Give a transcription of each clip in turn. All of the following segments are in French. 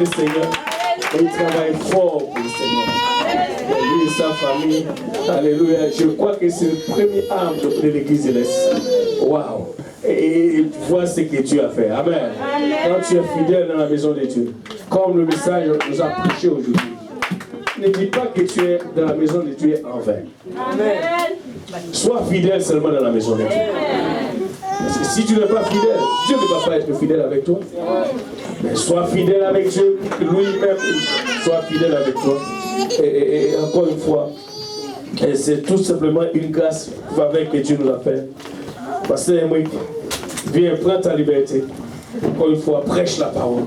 le Seigneur. Et il travaille fort pour le Seigneur. Et lui et sa famille, alléluia. Je crois que c'est le premier âme de l'église de l'Est. Waouh! Et vois ce que Dieu a fait. Amen. Quand tu es fidèle dans la maison de Dieu, comme le message nous a prêché aujourd'hui, ne dis pas que tu es dans la maison de Dieu en vain. Amen. Sois fidèle seulement dans la maison de Dieu. Parce que si tu n'es pas fidèle, Dieu ne va pas être fidèle avec toi. Mais sois fidèle avec Dieu, lui-même soit fidèle avec toi. Et encore une fois, c'est tout simplement une grâce, une faveur que Dieu nous a fait. Pasteur Emric, viens, prends ta liberté. Encore une fois, prêche la parole.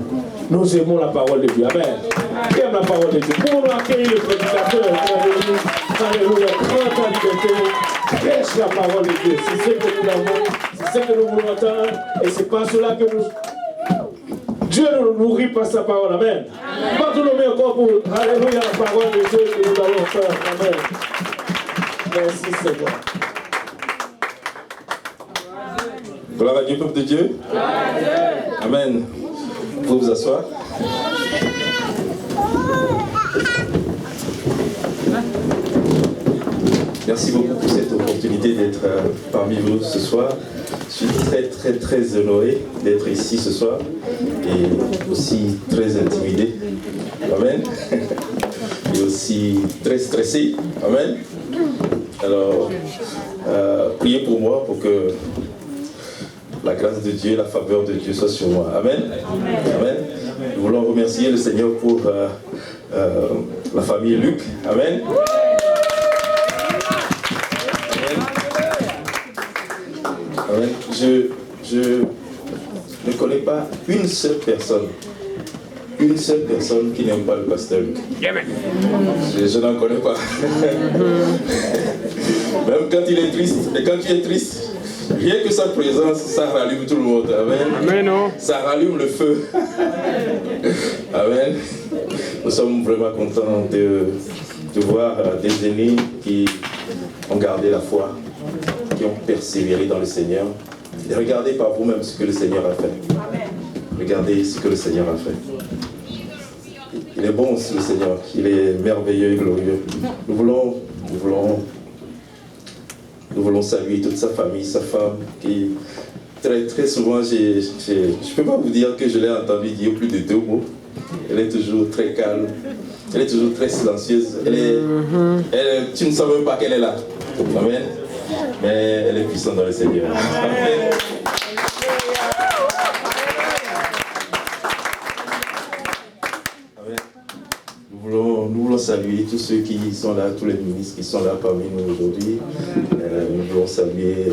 Nous aimons la parole de Dieu. Amen. Qui aime la parole de Dieu? Pour nous accueillir le prédicateur, alléluia, prends ta liberté. Prêche la parole de Dieu. C'est ce que nous avons, c'est ce que nous voulons entendre. Et c'est par cela que nous. Dieu nous nourrit par sa parole. Amen. Pas tout le monde encore pour, alléluia, la parole de Dieu que nous allons faire. Amen. Merci Seigneur. Gloire à Dieu, peuple de Dieu. Amen. Vous pouvez vous asseoir. Merci beaucoup pour cette opportunité d'être parmi vous ce soir. Je suis très honoré d'être ici ce soir et aussi très intimidé. Amen. Et aussi très stressé. Amen. Alors, priez pour moi pour que la grâce de Dieu, la faveur de Dieu soit sur moi. Amen. Amen. Nous voulons remercier le Seigneur pour la famille Luc. Amen. Amen. Je ne connais pas une seule personne qui n'aime pas le pasteur Luc. Je n'en connais pas. Même quand il est triste, et quand tu es triste, rien que sa présence, ça rallume tout le monde. Amen. Amen. Ça rallume le feu. Amen. Nous sommes vraiment contents de voir des aînés qui ont gardé la foi, qui ont persévéré dans le Seigneur. Et regardez par vous-même ce que le Seigneur a fait. Regardez ce que le Seigneur a fait. Il est bon, le Seigneur. Il est merveilleux et glorieux. Nous voulons saluer toute sa famille, sa femme, qui très souvent, je ne peux pas vous dire que je l'ai entendu dire plus de 2 mots. Elle est toujours très calme, elle est toujours très silencieuse. Tu ne sens même pas qu'elle est là. Amen. Mais elle est puissante dans le Seigneur. Amen. Nous voulons saluer tous ceux qui sont là, tous les ministres qui sont là parmi nous aujourd'hui. Nous voulons saluer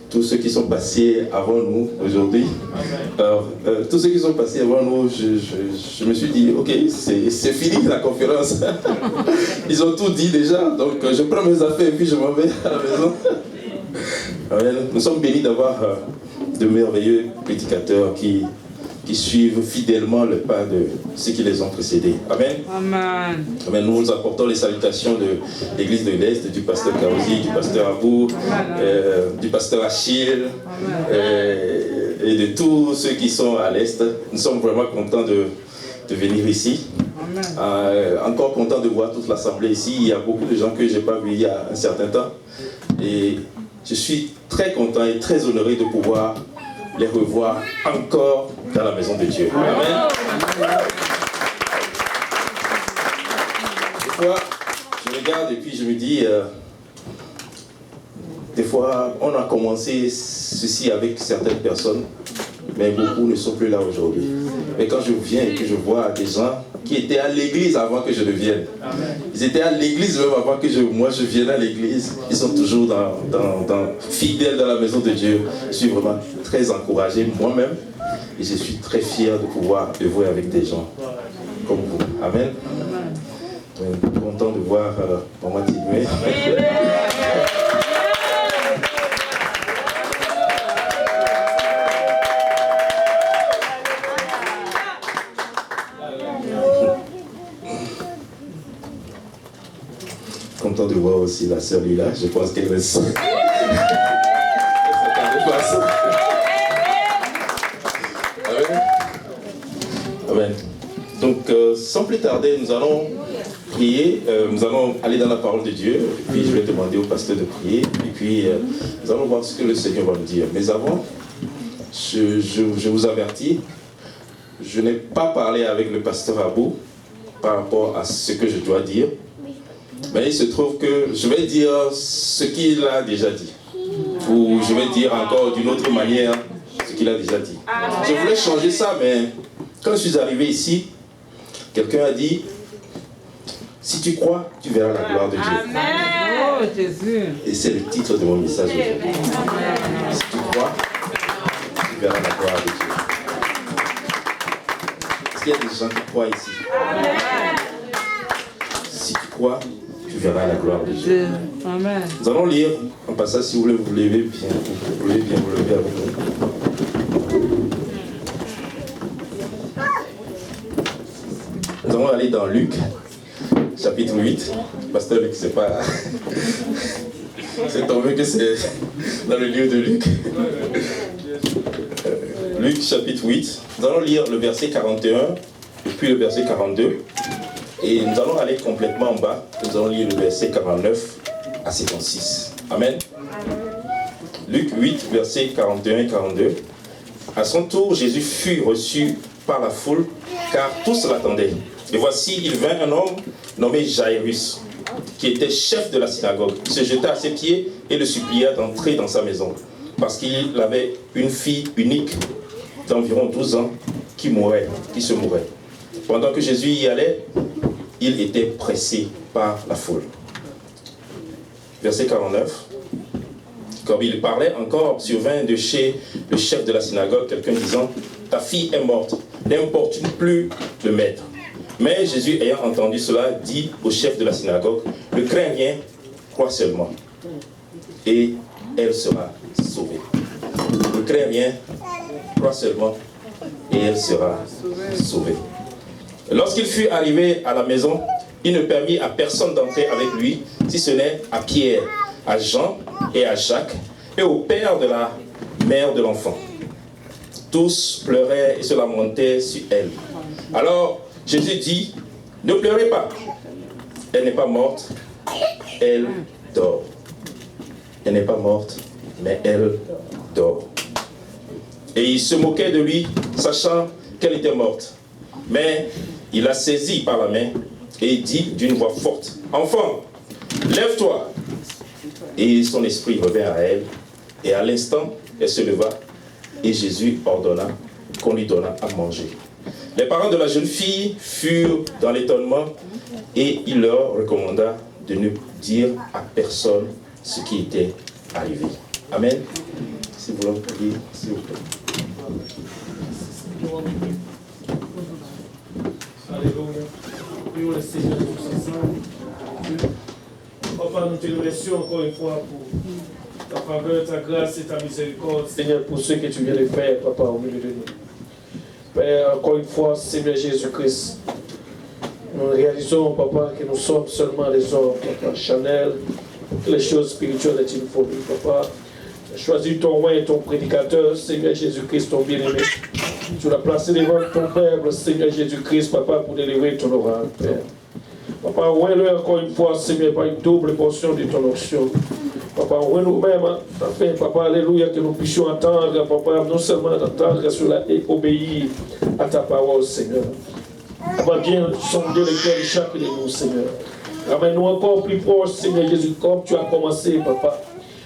tous ceux qui sont passés avant nous aujourd'hui. Alors, tous ceux qui sont passés avant nous, je me suis dit, ok, c'est fini la conférence. Ils ont tout dit déjà, donc je prends mes affaires et puis je m'en vais à la maison. Amen. Nous sommes bénis d'avoir de merveilleux prédicateurs qui suivent fidèlement le pas de ceux qui les ont précédés. Amen. Amen. Amen. Nous vous apportons les salutations de l'église de l'Est, du pasteur Kaouzi, du pasteur Abou, du pasteur Achille, et de tous ceux qui sont à l'Est. Nous sommes vraiment contents de venir ici. Encore content de voir toute l'assemblée ici. Il y a beaucoup de gens que je n'ai pas vus il y a un certain temps. Et je suis très content et très honoré de pouvoir les revoir encore dans la maison de Dieu. Amen. Des fois, je regarde et puis je me dis, des fois, on a commencé ceci avec certaines personnes, mais beaucoup ne sont plus là aujourd'hui. Mais quand je viens et que je vois des gens qui étaient à l'église avant que je ne vienne, ils étaient à l'église même avant que moi je vienne à l'église, ils sont toujours fidèles dans la maison de Dieu. Je suis vraiment très encouragé moi-même et je suis très fier de pouvoir œuvrer avec des gens comme vous. Amen. Content de voir Maman Tidoué. Content de voir aussi la sœur Lila, je pense qu'elle me sent. Amen. Amen. Donc, sans plus tarder, nous allons prier, nous allons aller dans la parole de Dieu, et puis je vais demander au pasteur de prier, et puis nous allons voir ce que le Seigneur va nous dire. Mais avant, je vous avertis, je n'ai pas parlé avec le pasteur Abou par rapport à ce que je dois dire, mais il se trouve que je vais dire ce qu'il a déjà dit, ou je vais dire encore d'une autre manière ce qu'il a déjà dit. Je voulais changer ça, mais quand je suis arrivé ici, quelqu'un a dit, si tu crois, tu verras la gloire de Dieu. Amen. Oh, Jésus. Et c'est le titre de mon message aujourd'hui. Si tu crois, tu verras la gloire de Dieu. Est-ce qu'il y a des gens qui croient ici? Amen. Si tu crois, tu verras la gloire de Dieu. Amen. Nous allons lire un passage, si vous voulez vous lever bien, vous voulez bien vous lever avec nous. Nous allons aller dans Luc, chapitre 8. Pasteur Luc, c'est pas... c'est tombé que c'est dans le livre de Luc. Luc, chapitre 8. Nous allons lire le verset 41, puis le verset 42. Et nous allons aller complètement en bas. Nous allons lire le verset 49 à 56. Amen. Luc 8, verset 41 et 42. À son tour, Jésus fut reçu par la foule, car tous l'attendaient. Et voici, il vint un homme nommé Jairus, qui était chef de la synagogue. Il se jeta à ses pieds et le supplia d'entrer dans sa maison, parce qu'il avait une fille unique d'environ 12 ans qui se mourait. Pendant que Jésus y allait, il était pressé par la foule. Verset 49. Comme il parlait encore, survint de chez le chef de la synagogue quelqu'un disant, « Ta fille est morte, n'importune plus le maître. » Mais Jésus, ayant entendu cela, dit au chef de la synagogue, « Ne crains rien, crois seulement, et elle sera sauvée. » Ne crains rien, crois seulement, et elle sera sauvée. Lorsqu'il fut arrivé à la maison, il ne permit à personne d'entrer avec lui, si ce n'est à Pierre, à Jean et à Jacques, et au père de la mère de l'enfant. Tous pleuraient et se lamentaient sur elle. Alors Jésus dit, « Ne pleurez pas, elle n'est pas morte, elle dort. » Elle n'est pas morte, mais elle dort. Et il se moquait de lui, sachant qu'elle était morte. Mais il la saisit par la main et dit d'une voix forte, « Enfant, lève-toi !» Et son esprit revint à elle, et à l'instant, elle se leva, et Jésus ordonna qu'on lui donnât à manger. Les parents de la jeune fille furent dans l'étonnement, et il leur recommanda de ne dire à personne ce qui était arrivé. Amen. Si vous voulez prier, s'il vous plaît. Alléluia. Prions le Seigneur tous ensemble. Papa, nous te remercions encore une fois pour ta faveur, ta grâce et ta miséricorde, Seigneur, pour ce que tu viens de faire, Papa, au milieu de nous. Père, encore une fois, Seigneur Jésus-Christ, nous réalisons, Papa, que nous sommes seulement des hommes, Papa, charnels, que les choses spirituelles est une folie, Papa. Choisis ton roi et ton prédicateur, Seigneur Jésus-Christ, ton bien-aimé. Tu l'as placé devant ton peuple, Seigneur Jésus-Christ, Papa, pour délivrer ton oral, Père. Papa, ouais-le encore une fois, Seigneur, par une double portion de ton onction. Papa, ouais nous-mêmes, afin, Papa, alléluia, que nous puissions entendre, Papa, non seulement entendre cela et obéir à ta parole, Seigneur. Papa, viens sonder le cœur de chacun de nous, Seigneur. Ramène-nous encore plus proche, Seigneur Jésus, comme tu as commencé, Papa.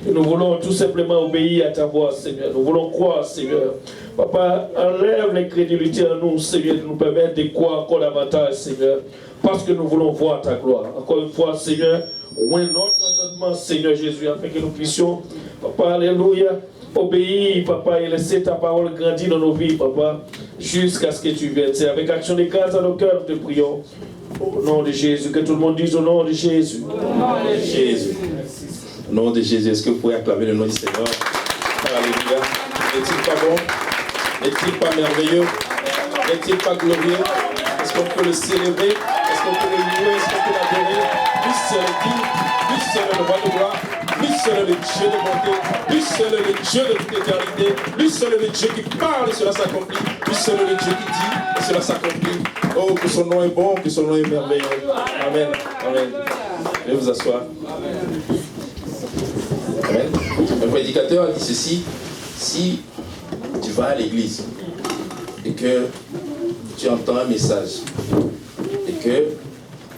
Et nous voulons tout simplement obéir à ta voix, Seigneur. Nous voulons croire, Seigneur. Papa, enlève l'incrédulité en nous, Seigneur, de nous permettre de croire encore davantage, Seigneur. Parce que nous voulons voir ta gloire. Encore une fois, Seigneur, ouvrez notre entendement, Seigneur Jésus, afin que nous puissions, Papa, alléluia, obéir, Papa, et laisser ta parole grandir dans nos vies, Papa, jusqu'à ce que tu viennes. C'est avec action de grâce dans nos cœurs, nous te prions. Au nom de Jésus, que tout le monde dise au nom de Jésus. Au nom de Jésus. Au nom de Jésus, est-ce que vous pouvez acclamer le nom du Seigneur? Alléluia. N'est-il pas bon? N'est-il pas merveilleux? N'est-il pas glorieux? Est-ce qu'on peut le célébrer? Est-ce qu'on peut le louer? Est-ce qu'on peut l'adorer? Lui seul est digne, lui seul est le roi de gloire, lui seul seul est le Dieu de bonté, lui seul est le Dieu de toute éternité, lui seul est le Dieu qui parle et cela s'accomplit, lui seul est le Dieu qui dit et cela s'accomplit. Oh, que son nom est bon, que son nom est merveilleux. Amen. Amen. Je vais vous asseoir. Amen. Un prédicateur a dit ceci: si tu vas à l'église et que tu entends un message et que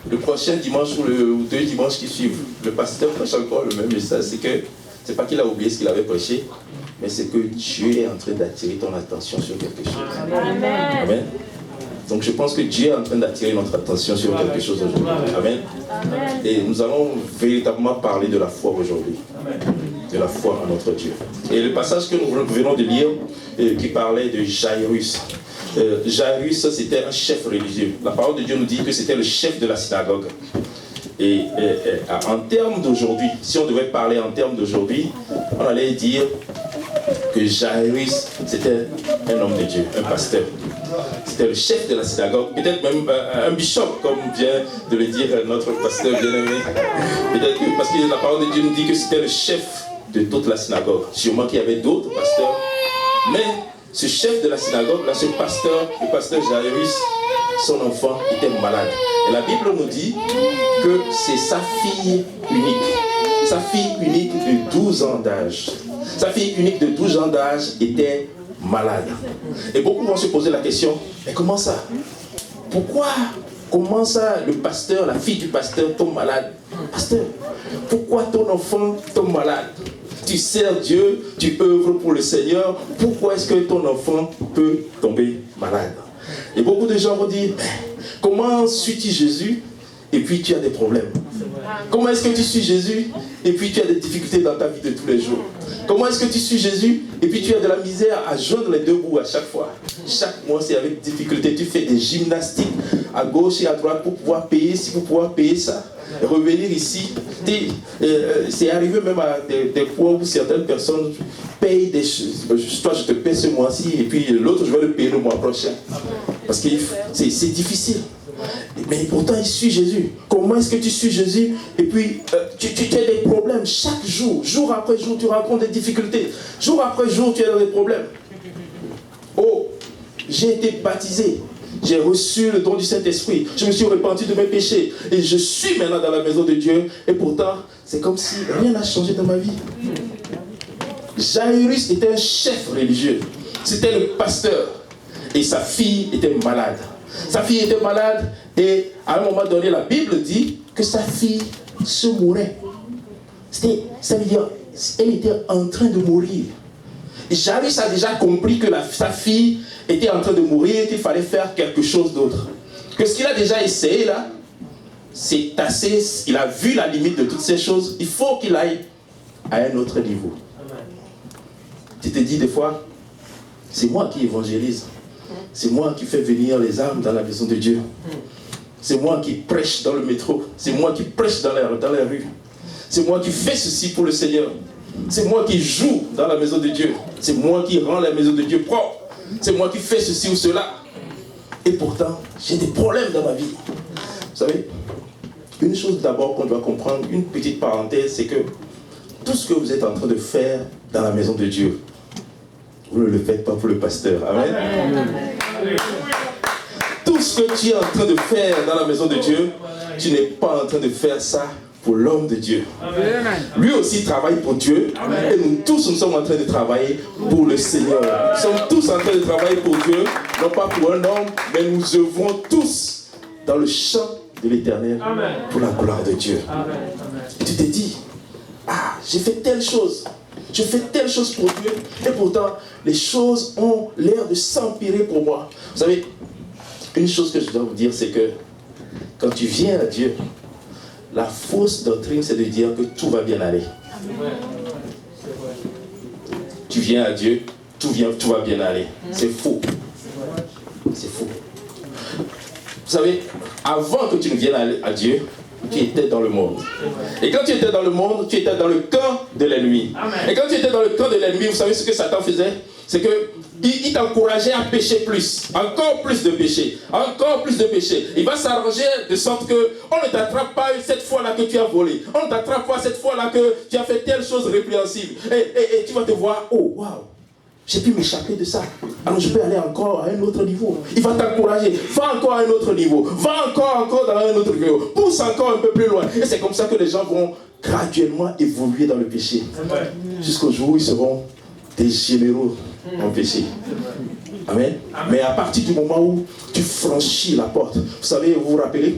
le prochain dimanche ou 2 dimanches qui suivent, le pasteur prêche encore le même message, c'est pas qu'il a oublié ce qu'il avait prêché, mais c'est que Dieu est en train d'attirer ton attention sur quelque chose. Amen. Amen. Donc je pense que Dieu est en train d'attirer notre attention sur quelque chose aujourd'hui. Amen. Et nous allons véritablement parler de la foi aujourd'hui. De la foi en notre Dieu. Et le passage que nous venons de lire, qui parlait de Jairus. Jairus, c'était un chef religieux. La parole de Dieu nous dit que c'était le chef de la synagogue. Et en termes d'aujourd'hui, si on devait parler en termes d'aujourd'hui, on allait dire que Jairus, c'était un homme de Dieu, un pasteur. C'était le chef de la synagogue, peut-être même un bishop, comme vient de le dire notre pasteur bien-aimé. Peut-être que, parce que la parole de Dieu nous dit que c'était le chef de toute la synagogue. Sûrement qu'il y avait d'autres pasteurs. Mais ce chef de la synagogue, là, ce pasteur, le pasteur Jairus, son enfant était malade. Et la Bible nous dit que c'est sa fille unique. Sa fille unique de 12 ans d'âge. Sa fille unique de 12 ans d'âge était malade. Et beaucoup vont se poser la question, mais comment ça? Pourquoi? Comment ça, le pasteur, la fille du pasteur tombe malade? Pasteur, pourquoi ton enfant tombe malade? Tu sers Dieu, tu œuvres pour le Seigneur, pourquoi est-ce que ton enfant peut tomber malade? Et beaucoup de gens vont dire, comment suis-tu Jésus et puis tu as des problèmes? Comment est-ce que tu suis Jésus et puis tu as des difficultés dans ta vie de tous les jours? Comment est-ce que tu suis Jésus et puis tu as de la misère à joindre les deux bouts à chaque fois? Chaque mois c'est avec difficulté, tu fais des gymnastiques à gauche et à droite pour pouvoir payer ci, pour pouvoir payer ça. Revenir ici, c'est arrivé même à des fois où certaines personnes payent des choses. Toi je te paie ce mois-ci et puis l'autre je vais le payer le mois prochain. Parce que c'est difficile. Mais pourtant il suit Jésus. Comment est-ce que tu suis Jésus et puis tu as des problèmes chaque jour, jour après jour tu rencontres des difficultés, jour après jour tu es dans des problèmes. Oh, j'ai été baptisé, j'ai reçu le don du Saint-Esprit, je me suis repenti de mes péchés et je suis maintenant dans la maison de Dieu et pourtant c'est comme si rien n'a changé dans ma vie. Jairus était un chef religieux, c'était le pasteur et sa fille était malade. Sa fille était malade et à un moment donné, la Bible dit que sa fille se mourait. Ça veut dire, elle était en train de mourir. Et Jairus a déjà compris que sa fille était en train de mourir et qu'il fallait faire quelque chose d'autre. Que ce qu'il a déjà essayé là, c'est assez, il a vu la limite de toutes ces choses, il faut qu'il aille à un autre niveau. Tu te dis des fois, c'est moi qui évangélise. C'est moi qui fais venir les âmes dans la maison de Dieu. C'est moi qui prêche dans le métro. C'est moi qui prêche dans la rue. C'est moi qui fais ceci pour le Seigneur. C'est moi qui joue dans la maison de Dieu. C'est moi qui rends la maison de Dieu propre. C'est moi qui fais ceci ou cela. Et pourtant, j'ai des problèmes dans ma vie. Vous savez, une chose d'abord qu'on doit comprendre, une petite parenthèse, c'est que tout ce que vous êtes en train de faire dans la maison de Dieu, vous ne le faites pas pour le pasteur. Amen. Tout ce que tu es en train de faire dans la maison de Dieu, tu n'es pas en train de faire ça pour l'homme de Dieu. Lui aussi travaille pour Dieu. Et nous tous, nous sommes en train de travailler pour le Seigneur. Nous sommes tous en train de travailler pour Dieu, non pas pour un homme, mais nous œuvrons tous dans le champ de l'Éternel pour la gloire de Dieu. Et tu te dis, ah, j'ai fait telle chose. Je fais telle chose pour Dieu et pourtant les choses ont l'air de s'empirer pour moi. Vous savez, une chose que je dois vous dire, c'est que quand tu viens à Dieu, la fausse doctrine, c'est de dire que tout va bien aller. Tu viens à Dieu, tout va bien aller. C'est faux. C'est faux. Vous savez, avant que tu ne viennes à Dieu, tu étais dans le monde. Et quand tu étais dans le monde, tu étais dans le camp de l'ennemi. Et quand tu étais dans le camp de l'ennemi, vous savez ce que Satan faisait? C'est que il t'encourageait à pécher plus, encore plus de péché, encore plus de péché. Il va s'arranger de sorte que on ne t'attrape pas cette fois-là que tu as volé, on ne t'attrape pas cette fois-là que tu as fait telle chose répréhensible. Et tu vas te voir, oh waouh, j'ai pu m'échapper de ça. Alors je peux aller encore à un autre niveau. Il va t'encourager, va encore à un autre niveau, va encore dans un autre niveau, pousse encore un peu plus loin. Et c'est comme ça que les gens vont graduellement évoluer dans le péché, jusqu'au jour où ils seront des généraux en péché. Amen. Mais à partir du moment où tu franchis la porte, vous savez, vous vous rappelez,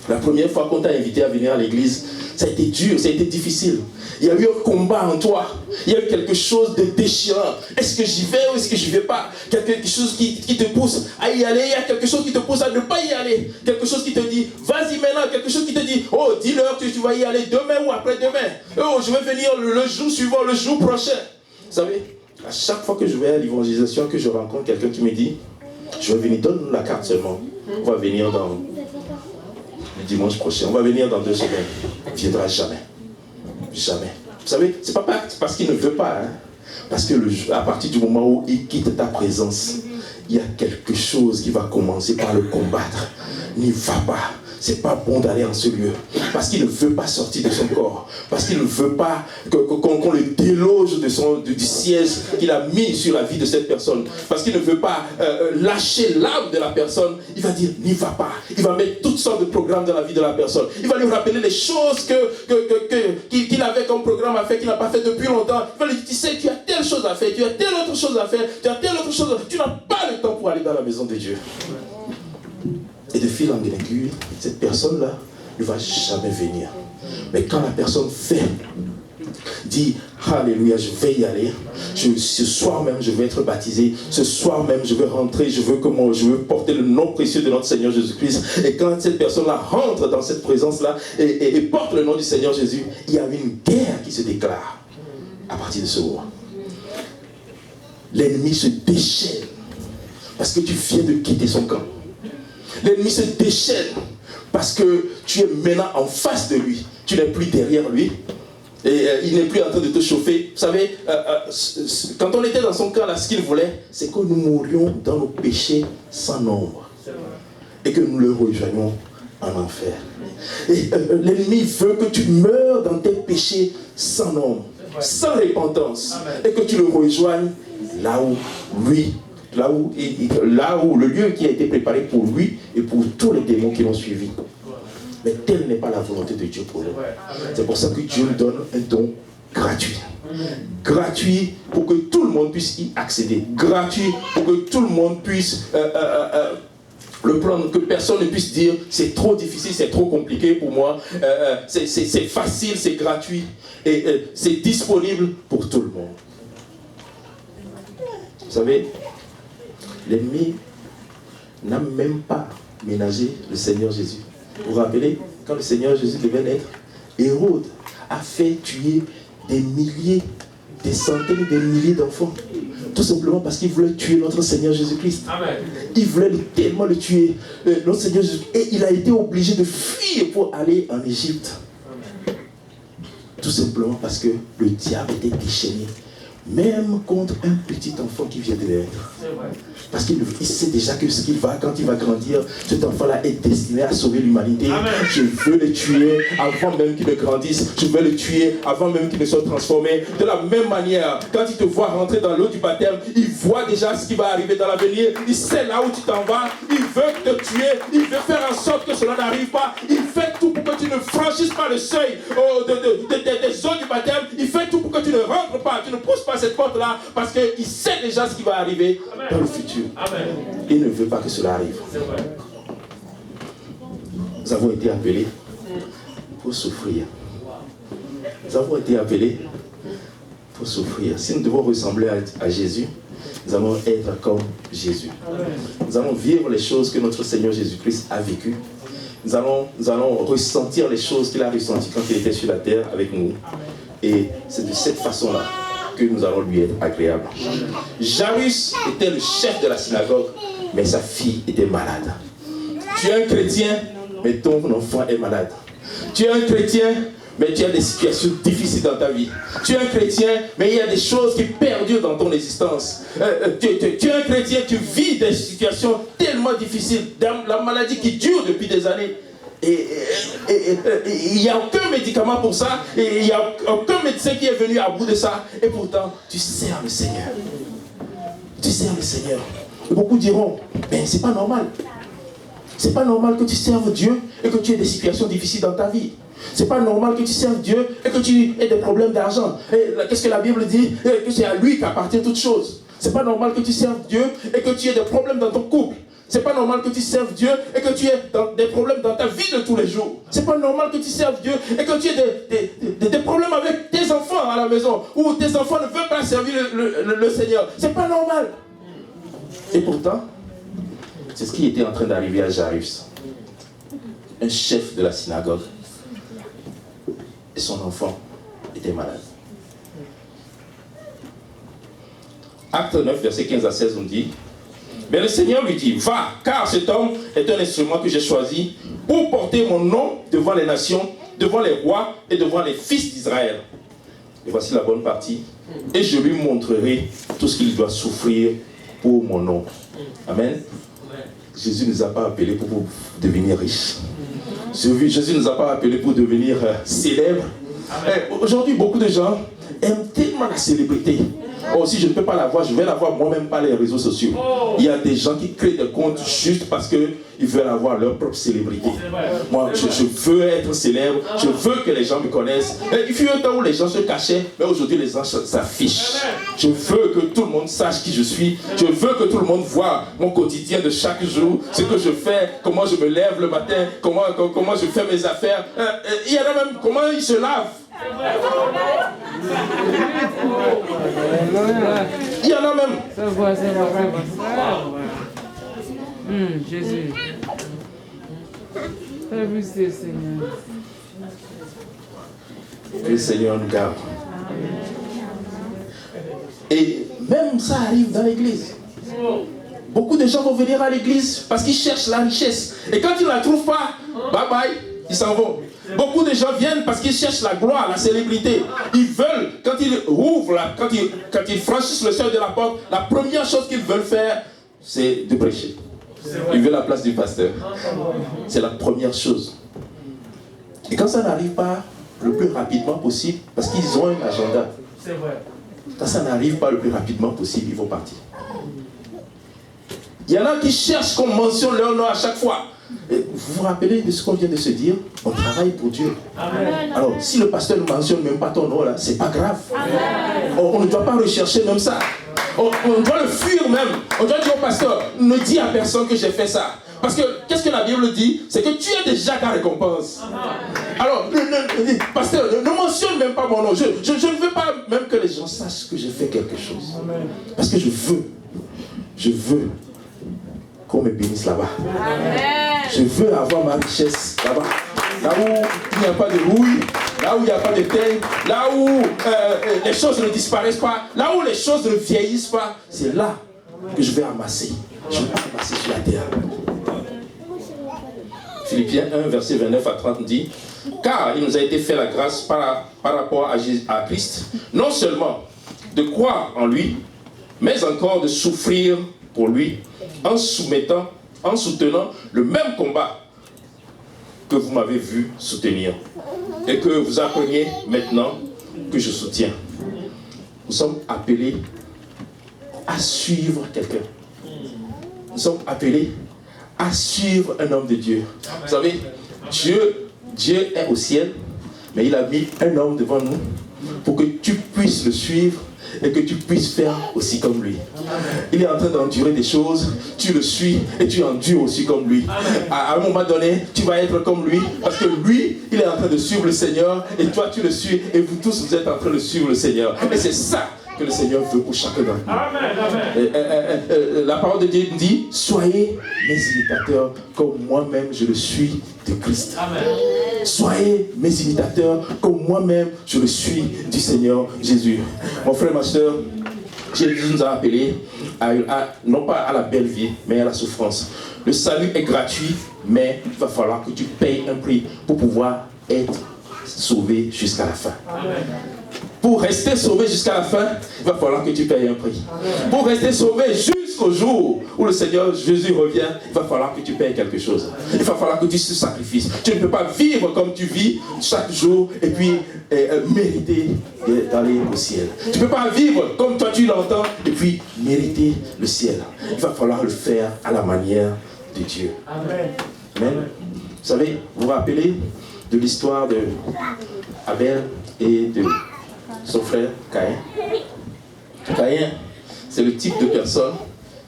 la première fois qu'on t'a invité à venir à l'église, ça a été dur, ça a été difficile. Il y a eu un combat en toi. Il y a eu quelque chose de déchirant. Est-ce que j'y vais ou est-ce que je ne vais pas? Quelque chose qui te pousse à y aller. Il y a quelque chose qui te pousse à ne pas y aller. Quelque chose qui te dit, vas-y maintenant. Quelque chose qui te dit, oh, dis-leur que tu vas y aller demain ou après-demain. Oh, je vais venir le jour suivant, le jour prochain. Vous savez, à chaque fois que je vais à l'évangélisation, que je rencontre quelqu'un qui me dit, je vais venir, donne-nous la carte seulement. On va venir dans le dimanche prochain. On va venir dans 2 semaines. Il ne viendra jamais. Jamais. Vous savez, c'est pas parce qu'il ne veut pas. Hein. Parce que à partir du moment où il quitte ta présence, il y a quelque chose qui va commencer par le combattre. N'y va pas. C'est pas bon d'aller en ce lieu. Parce qu'il ne veut pas sortir de son corps. Parce qu'il ne veut pas qu'on le déloge du siège qu'il a mis sur la vie de cette personne. Parce qu'il ne veut pas lâcher l'âme de la personne. Il va dire, n'y va pas. Il va mettre toutes sortes de programmes dans la vie de la personne. Il va lui rappeler les choses qu'il avait comme programme à faire, qu'il n'a pas fait depuis longtemps. Il va lui dire, tu sais, tu as telle chose à faire, tu as telle autre chose à faire, tu as telle autre chose. Tu n'as pas le temps pour aller dans la maison de Dieu. Et de fil en aiguille, cette personne-là ne va jamais venir. Mais quand la personne dit, alléluia, je vais y aller, ce soir même je vais être baptisé, ce soir même je vais rentrer, je veux porter le nom précieux de notre Seigneur Jésus-Christ. Et quand cette personne-là rentre dans cette présence-là et porte le nom du Seigneur Jésus, il y a une guerre qui se déclare à partir de ce moment. L'ennemi se déchaîne parce que tu viens de quitter son camp. L'ennemi se déchaîne parce que tu es maintenant en face de lui. Tu n'es plus derrière lui. Et il n'est plus en train de te chauffer. Vous savez, quand on était dans son camp, là, ce qu'il voulait, c'est que nous mourions dans nos péchés sans nombre. Et que nous le rejoignions en enfer. Et l'ennemi veut que tu meurs dans tes péchés sans nombre, sans repentance. Et que tu le rejoignes là où le lieu qui a été préparé pour lui et pour tous les démons qui l'ont suivi. Mais telle n'est pas la volonté de Dieu pour nous. C'est pour ça que Dieu nous donne un don gratuit. Gratuit pour que tout le monde puisse y accéder. Gratuit pour que tout le monde puisse le prendre, que personne ne puisse dire c'est trop difficile, c'est trop compliqué pour moi, c'est facile, c'est gratuit et c'est disponible pour tout le monde. Vous savez, l'ennemi n'a même pas ménagé le Seigneur Jésus. Vous vous rappelez, quand le Seigneur Jésus devait naître, Hérode a fait tuer des milliers, des centaines, des milliers d'enfants. Tout simplement parce qu'il voulait tuer notre Seigneur Jésus-Christ. Amen. Il voulait tellement le tuer, notre Seigneur Jésus. Et il a été obligé de fuir pour aller en Égypte. Amen. Tout simplement parce que le diable était déchaîné. Même contre un petit enfant qui vient de naître. Parce qu'il sait déjà que quand il va grandir, cet enfant-là est destiné à sauver l'humanité. Amen. Je veux le tuer avant même qu'il ne grandisse. Je veux le tuer avant même qu'il ne soit transformé. De la même manière, quand il te voit rentrer dans l'eau du baptême, il voit déjà ce qui va arriver dans l'avenir. Il sait là où tu t'en vas. Il veut te tuer. Il veut faire en sorte que cela n'arrive pas. Il fait tout pour que tu ne franchisses pas le seuil des eaux du baptême. Il fait tout pour que tu ne rentres pas. Tu ne pousses pas cette porte-là parce qu'il sait déjà ce qui va arriver. Amen. Dans le futur. Amen. Il ne veut pas que cela arrive. Nous avons été appelés pour souffrir. Nous avons été appelés pour souffrir. Si nous devons ressembler à Jésus, nous allons être comme Jésus. Amen. Nous allons vivre les choses que notre Seigneur Jésus-Christ a vécues. Nous allons ressentir les choses qu'il a ressenties quand il était sur la terre avec nous. Et c'est de cette façon-là que nous allons lui être agréables. Jairus était le chef de la synagogue, mais sa fille était malade. Tu es un chrétien, mais ton enfant est malade. Tu es un chrétien, mais tu as des situations difficiles dans ta vie. Tu es un chrétien, mais il y a des choses qui perdurent dans ton existence. Tu es un chrétien, tu vis des situations tellement difficiles, la maladie qui dure depuis des années. Et il n'y a aucun médicament pour ça, et il n'y a aucun médecin qui est venu à bout de ça, et pourtant tu sers le Seigneur. Tu sers le Seigneur. Et beaucoup diront, mais c'est pas normal. C'est pas normal que tu serves Dieu et que tu aies des situations difficiles dans ta vie. C'est pas normal que tu serves Dieu et que tu aies des problèmes d'argent. Qu'est-ce que la Bible dit? Que c'est à lui qu'appartient toute chose. C'est pas normal que tu serves Dieu et que tu aies des problèmes dans ton couple. C'est pas normal que tu serves Dieu et que tu aies des problèmes dans ta vie de tous les jours. C'est pas normal que tu serves Dieu et que tu aies des problèmes avec tes enfants à la maison, ou tes enfants ne veulent pas servir le Seigneur. C'est pas normal. Et pourtant, c'est ce qui était en train d'arriver à Jairus, un chef de la synagogue. Et son enfant était malade. Acte 9, verset 15 à 16, on dit, mais le Seigneur lui dit, va, car cet homme est un instrument que j'ai choisi pour porter mon nom devant les nations, devant les rois et devant les fils d'Israël. Et voici la bonne partie. Et je lui montrerai tout ce qu'il doit souffrir pour mon nom. Amen. Jésus ne nous a pas appelés pour devenir riches. Jésus ne nous a pas appelés pour devenir célèbres. Aujourd'hui, beaucoup de gens aiment tellement la célébrité. Oh, si je ne peux pas l'avoir, je vais l'avoir moi-même par les réseaux sociaux. Il y a des gens qui créent des comptes juste parce qu'ils veulent avoir leur propre célébrité. Moi, je veux être célèbre, je veux que les gens me connaissent. Il fut un temps où les gens se cachaient, mais aujourd'hui les gens s'affichent. Je veux que tout le monde sache qui je suis. Je veux que tout le monde voit mon quotidien de chaque jour, ce que je fais, comment je me lève le matin, comment je fais mes affaires. Il y en a même comment ils se lavent. Il y en a même. Ça va. Jésus. Fais-vous Seigneur. Que le Seigneur nous garde. Et même ça arrive dans l'église. Beaucoup de gens vont venir à l'église parce qu'ils cherchent la richesse. Et quand ils ne la trouvent pas, bye bye, ils s'en vont. Beaucoup de gens viennent parce qu'ils cherchent la gloire, la célébrité. Ils veulent, quand ils ouvrent, quand ils franchissent le seuil de la porte, la première chose qu'ils veulent faire, c'est de prêcher. Ils veulent la place du pasteur. C'est la première chose. Et quand ça n'arrive pas le plus rapidement possible, parce qu'ils ont un agenda, quand ça n'arrive pas le plus rapidement possible, ils vont partir. Il y en a qui cherchent qu'on mentionne leur nom à chaque fois. Et vous vous rappelez de ce qu'on vient de se dire? On travaille pour Dieu. Amen. Alors, si le pasteur ne mentionne même pas ton nom là, c'est pas grave. On ne doit pas rechercher même ça. On doit le fuir même. On doit dire au pasteur, ne dis à personne que j'ai fait ça. Parce que, qu'est-ce que la Bible dit? C'est que tu as déjà ta récompense. Alors, pasteur, ne mentionne même pas mon nom. Je ne veux pas même que les gens sachent que j'ai fait quelque chose. Parce que je veux qu'on me bénisse là-bas. Je veux avoir ma richesse là-bas. Là où il n'y a pas de rouille, là où il n'y a pas de teigne, là où les choses ne disparaissent pas, là où les choses ne vieillissent pas, c'est là que je vais amasser. Je vais pas amasser sur la terre. Philippiens 1, verset 29 à 30 dit, car il nous a été fait la grâce par rapport à Christ, non seulement de croire en lui, mais encore de souffrir pour lui, en soutenant le même combat que vous m'avez vu soutenir et que vous appreniez maintenant que je soutiens. Nous sommes appelés à suivre quelqu'un. Nous sommes appelés à suivre un homme de Dieu. Vous savez, Dieu est au ciel, mais il a mis un homme devant nous pour que tu puisses le suivre et que tu puisses faire aussi comme lui. Il est en train d'endurer des choses, tu le suis et tu endures aussi comme lui. À un moment donné, tu vas être comme lui, parce que lui, il est en train de suivre le Seigneur et toi tu le suis et vous tous vous êtes en train de suivre le Seigneur. Et c'est ça que le Seigneur veut pour chacun d'entre nous. La parole de Dieu dit, soyez mes imitateurs comme moi-même je le suis de Christ. Amen. Soyez mes imitateurs comme moi-même je le suis du Seigneur Jésus. Mon frère, ma soeur, Jésus nous a appelés non pas à la belle vie, mais à la souffrance. Le salut est gratuit, mais il va falloir que tu payes un prix pour pouvoir être sauvé jusqu'à la fin. Pour rester sauvé jusqu'à la fin, il va falloir que tu payes un prix. Pour rester sauvé jusqu'au jour où le Seigneur Jésus revient, il va falloir que tu payes quelque chose. Il va falloir que tu te sacrifies. Tu ne peux pas vivre comme tu vis chaque jour et puis mériter d'aller au ciel. Tu ne peux pas vivre comme toi tu l'entends et puis mériter le ciel. Il va falloir le faire à la manière de Dieu. Amen. Amen. Vous savez, vous vous rappelez de l'histoire de Abel et de son frère Caïn. Caïn, c'est le type de personne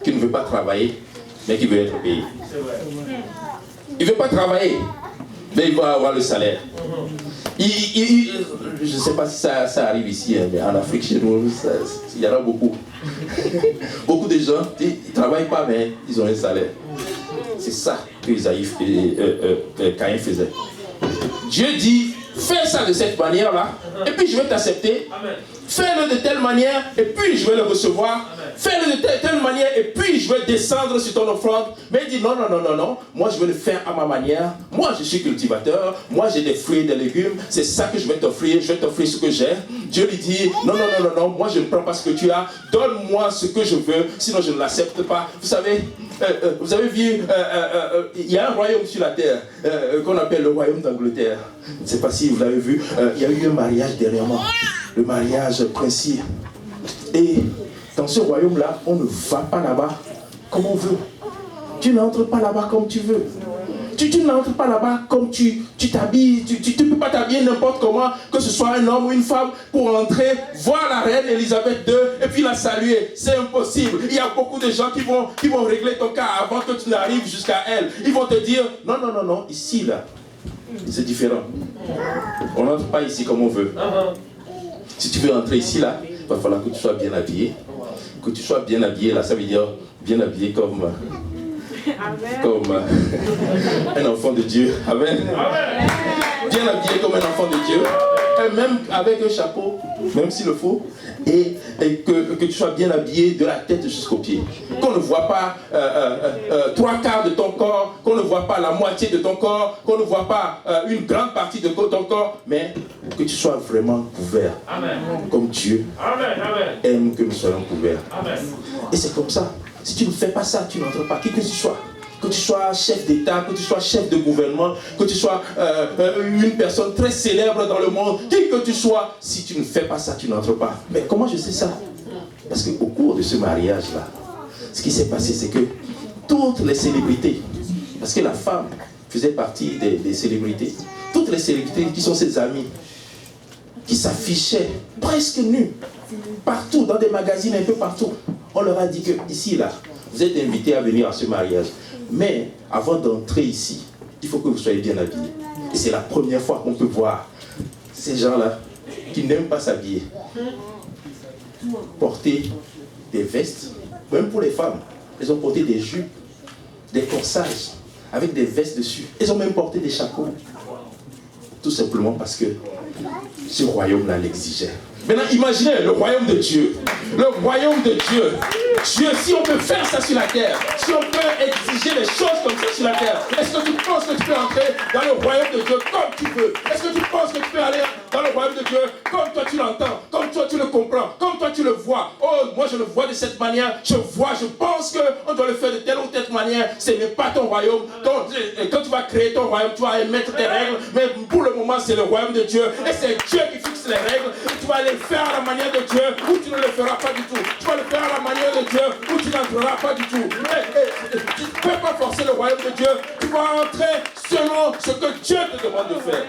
qui ne veut pas travailler, mais qui veut être payé. Il ne veut pas travailler, mais il va avoir le salaire. Je ne sais pas si ça arrive ici, mais en Afrique, chez nous, il y en a beaucoup. Beaucoup de gens, ils ne travaillent pas, mais ils ont un salaire. C'est ça que Caïn faisait. Dieu dit, fais ça de cette manière-là, et puis je vais t'accepter. Fais-le de telle manière, et puis je vais le recevoir. Fais-le de telle manière, et puis je vais descendre sur ton offrande. Mais il dit, non, moi je vais le faire à ma manière. Moi je suis cultivateur, moi j'ai des fruits et des légumes, c'est ça que je vais t'offrir ce que j'ai. Dieu lui dit, non, moi je ne prends pas ce que tu as, donne-moi ce que je veux, sinon je ne l'accepte pas. Vous savez, vous avez vu, il y a un royaume sur la terre qu'on appelle le royaume d'Angleterre. Je ne sais pas si vous l'avez vu, il y a eu un mariage dernièrement, le mariage princier. Et dans ce royaume-là, on ne va pas là-bas comme on veut. Tu n'entres pas là-bas comme tu veux. Tu n'entres pas là-bas comme tu t'habilles. Tu ne peux pas t'habiller n'importe comment, que ce soit un homme ou une femme, pour entrer, voir la reine Elisabeth II et puis la saluer. C'est impossible. Il y a beaucoup de gens qui vont régler ton cas avant que tu n'arrives jusqu'à elle. Ils vont te dire, non, ici, là, c'est différent. On n'entre pas ici comme on veut. Si tu veux entrer ici, là, il va falloir que tu sois bien habillé. Que tu sois bien habillé, là, ça veut dire bien habillé comme un enfant de Dieu. Amen. Bien habillé comme un enfant de Dieu. Et même avec un chapeau, même s'il le faut. Et que tu sois bien habillé de la tête jusqu'aux pieds. Qu'on ne voit pas 3/4 de ton corps, qu'on ne voit pas la moitié de ton corps, qu'on ne voit pas une grande partie de ton corps, mais que tu sois vraiment couvert. Amen. Comme Dieu aime que nous soyons couverts. Amen. Et c'est comme ça. Si tu ne fais pas ça, tu n'entres pas. Qui que tu sois. Que tu sois chef d'État, que tu sois chef de gouvernement, que tu sois une personne très célèbre dans le monde, qui que tu sois, si tu ne fais pas ça, tu n'entres pas. Mais comment je sais ça? Parce qu'au cours de ce mariage-là, ce qui s'est passé, c'est que toutes les célébrités, parce que la femme faisait partie des célébrités, toutes les célébrités qui sont ses amies, qui s'affichaient presque nues, partout, dans des magazines, un peu partout, on leur a dit que ici, là, vous êtes invités à venir à ce mariage. Mais avant d'entrer ici, il faut que vous soyez bien habillés. Et c'est la première fois qu'on peut voir ces gens-là qui n'aiment pas s'habiller porter des vestes, même pour les femmes. Ils ont porté des jupes, des corsages avec des vestes dessus. Ils ont même porté des chapeaux. Tout simplement parce que ce royaume-là l'exigeait. Maintenant, imaginez le royaume de Dieu. Le royaume de Dieu. Dieu, si on peut faire ça sur la terre, si on peut exiger des choses comme ça sur la terre, est-ce que tu penses que tu peux entrer dans le royaume de Dieu comme tu veux? Est-ce que tu penses que tu peux aller dans le royaume de Dieu comme toi tu l'entends, comme toi tu le comprends, comme toi tu le vois? Oh, moi je le vois de cette manière, je pense qu'on doit le faire de telle ou telle manière. Ce n'est pas ton royaume. Quand tu vas créer ton royaume, tu vas émettre tes règles, mais pour le moment c'est le royaume de Dieu. Et c'est Dieu qui fixe les règles. Tu vas aller le faire à la manière de Dieu ou tu ne le feras pas du tout. Tu vas le faire à la manière de Dieu ou tu n'entreras pas du tout. Tu ne peux pas forcer le royaume de Dieu. Tu vas entrer selon ce que Dieu te demande de faire.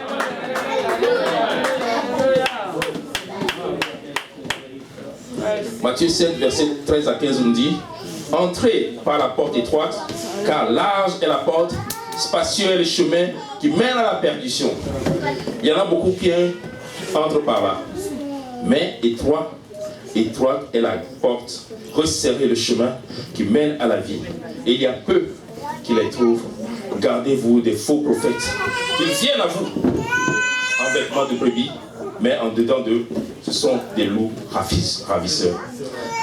Matthieu 7, verset 13 à 15 nous dit: entrez par la porte étroite, car large est la porte, spacieux est le chemin qui mène à la perdition. Il y en a beaucoup qui entrent par là. Mais étroite est la porte, resserrez le chemin qui mène à la vie. Et il y a peu qui les trouvent. Gardez-vous des faux prophètes. Ils viennent à vous en vêtements de brebis, mais en dedans d'eux, ce sont des loups ravisseurs.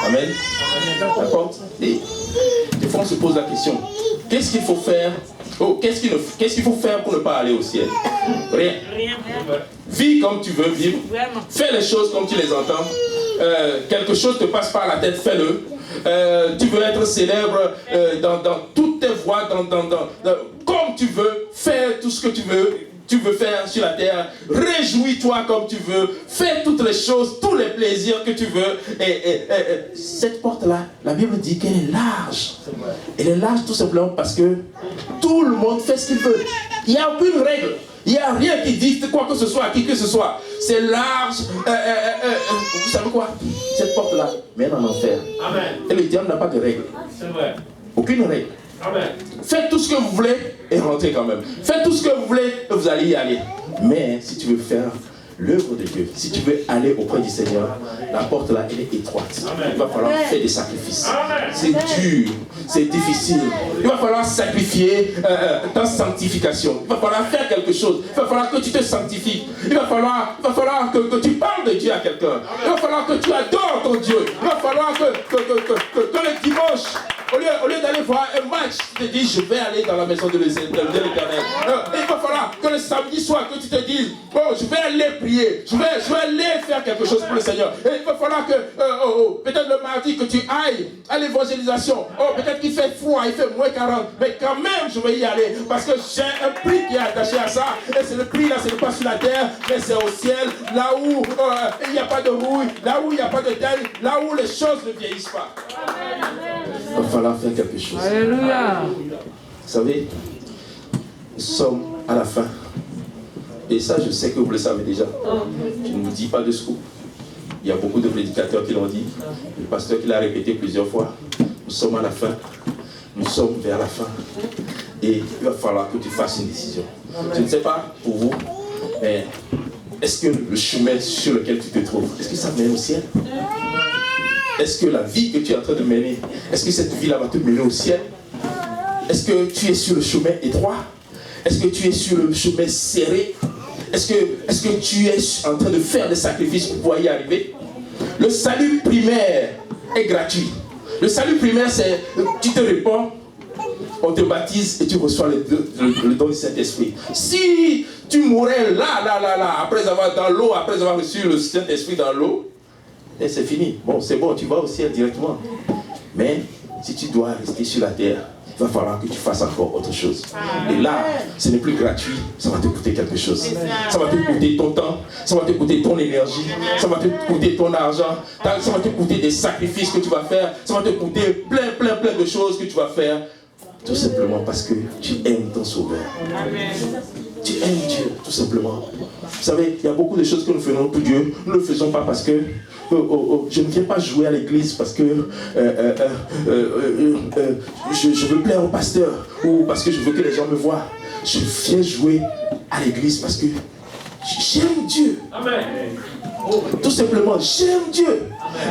Amen. D'accord. Et des fois on se pose la question, qu'est-ce qu'il faut faire Oh, qu'est-ce qu'il faut faire pour ne pas aller au ciel? Rien. Vis comme tu veux vivre. Fais les choses comme tu les entends. Quelque chose te passe par la tête, fais-le. Tu veux être célèbre dans toutes tes voies, comme tu veux, fais tout ce que tu veux faire sur la terre. Réjouis-toi comme tu veux. Fais toutes les choses, tous les plaisirs que tu veux. Et cette porte-là, la Bible dit qu'elle est large. Elle est large tout simplement parce que tout le monde fait ce qu'il veut. Il n'y a aucune règle. Il n'y a rien qui dit quoi que ce soit à qui que ce soit. C'est large. Vous savez quoi? Cette porte-là mène en enfer. Amen. Et le diable n'a pas de règle. C'est vrai. Aucune règle. Amen. Faites tout ce que vous voulez et rentrez quand même. Faites tout ce que vous voulez et vous allez y aller. Mais si tu veux faire l'œuvre de Dieu, si tu veux aller auprès du Seigneur, la porte là, elle est étroite. Amen. Il va falloir faire des sacrifices. C'est dur, c'est difficile. Il va falloir sacrifier ta sanctification. Il va falloir faire quelque chose. Il va falloir que tu te sanctifies. Il va falloir que tu parles de Dieu à quelqu'un. Il va falloir que tu adores ton Dieu. Il va falloir que le dimanche, au lieu d'aller voir un match, tu te dis je vais aller dans la maison de l'Éternel. Il va falloir que le samedi soir, que tu te dises bon, je vais aller prier, je vais aller faire quelque chose pour le Seigneur. Et il va falloir que peut-être le mardi que tu ailles à l'évangélisation. Oh, peut-être qu'il fait froid, il fait moins 40, mais quand même je vais y aller parce que j'ai un prix qui est attaché à ça. Et c'est le prix là, ce n'est pas sur la terre, mais c'est au ciel, là où il n'y a pas de rouille, là où il n'y a pas de deuil, là où les choses ne vieillissent pas. Il va falloir faire quelque chose. Alléluia. Vous savez, nous sommes à la fin. Et ça, je sais que vous le savez déjà. Je ne vous dis pas de scoop. Il y a beaucoup de prédicateurs qui l'ont dit. Le pasteur qui l'a répété plusieurs fois. Nous sommes à la fin. Nous sommes vers la fin. Et il va falloir que tu fasses une décision. Je ne sais pas pour vous, mais est-ce que le chemin sur lequel tu te trouves, est-ce que ça mène au ciel? Est-ce que la vie que tu es en train de mener, est-ce que cette vie-là va te mener au ciel? Est-ce que tu es sur le chemin étroit? Est-ce que tu es sur le chemin serré? Est-ce que tu es en train de faire des sacrifices pour pouvoir y arriver? Le salut primaire est gratuit. Le salut primaire, c'est tu te répands, on te baptise et tu reçois le don du Saint-Esprit. Si tu mourrais là, après avoir reçu le Saint-Esprit dans l'eau, et c'est fini. Bon, c'est bon, tu vas au ciel directement. Mais si tu dois rester sur la terre, il va falloir que tu fasses encore autre chose. Et là, ce n'est plus gratuit, ça va te coûter quelque chose. Ça va te coûter ton temps, ça va te coûter ton énergie, ça va te coûter ton argent, ça va te coûter des sacrifices que tu vas faire, ça va te coûter plein de choses que tu vas faire. Tout simplement parce que tu aimes ton Sauveur. Tu aimes Dieu, tout simplement. Vous savez, il y a beaucoup de choses que nous faisons pour Dieu. Nous ne le faisons pas parce que je ne viens pas jouer à l'église parce que je veux plaire au pasteur ou parce que je veux que les gens me voient. Je viens jouer à l'église parce que j'aime Dieu. Amen. Tout simplement, j'aime Dieu.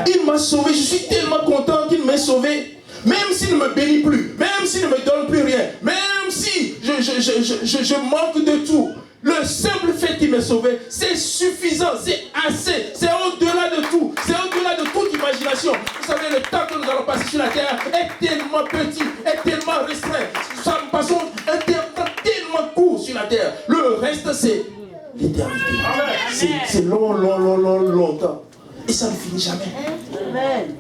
Il m'a sauvé. Je suis tellement content qu'il m'ait sauvé. Même s'il ne me bénit plus, même s'il ne me donne plus rien, même si je manque de tout, le simple fait qu'il m'ait sauvé, c'est suffisant, c'est assez, c'est au-delà de tout, c'est au-delà de toute imagination. Vous savez, le temps que nous allons passer sur la terre est tellement petit, est tellement restreint. Nous passons un temps tellement court sur la terre. Le reste, c'est l'éternité. C'est longtemps. Et ça ne finit jamais. Amen.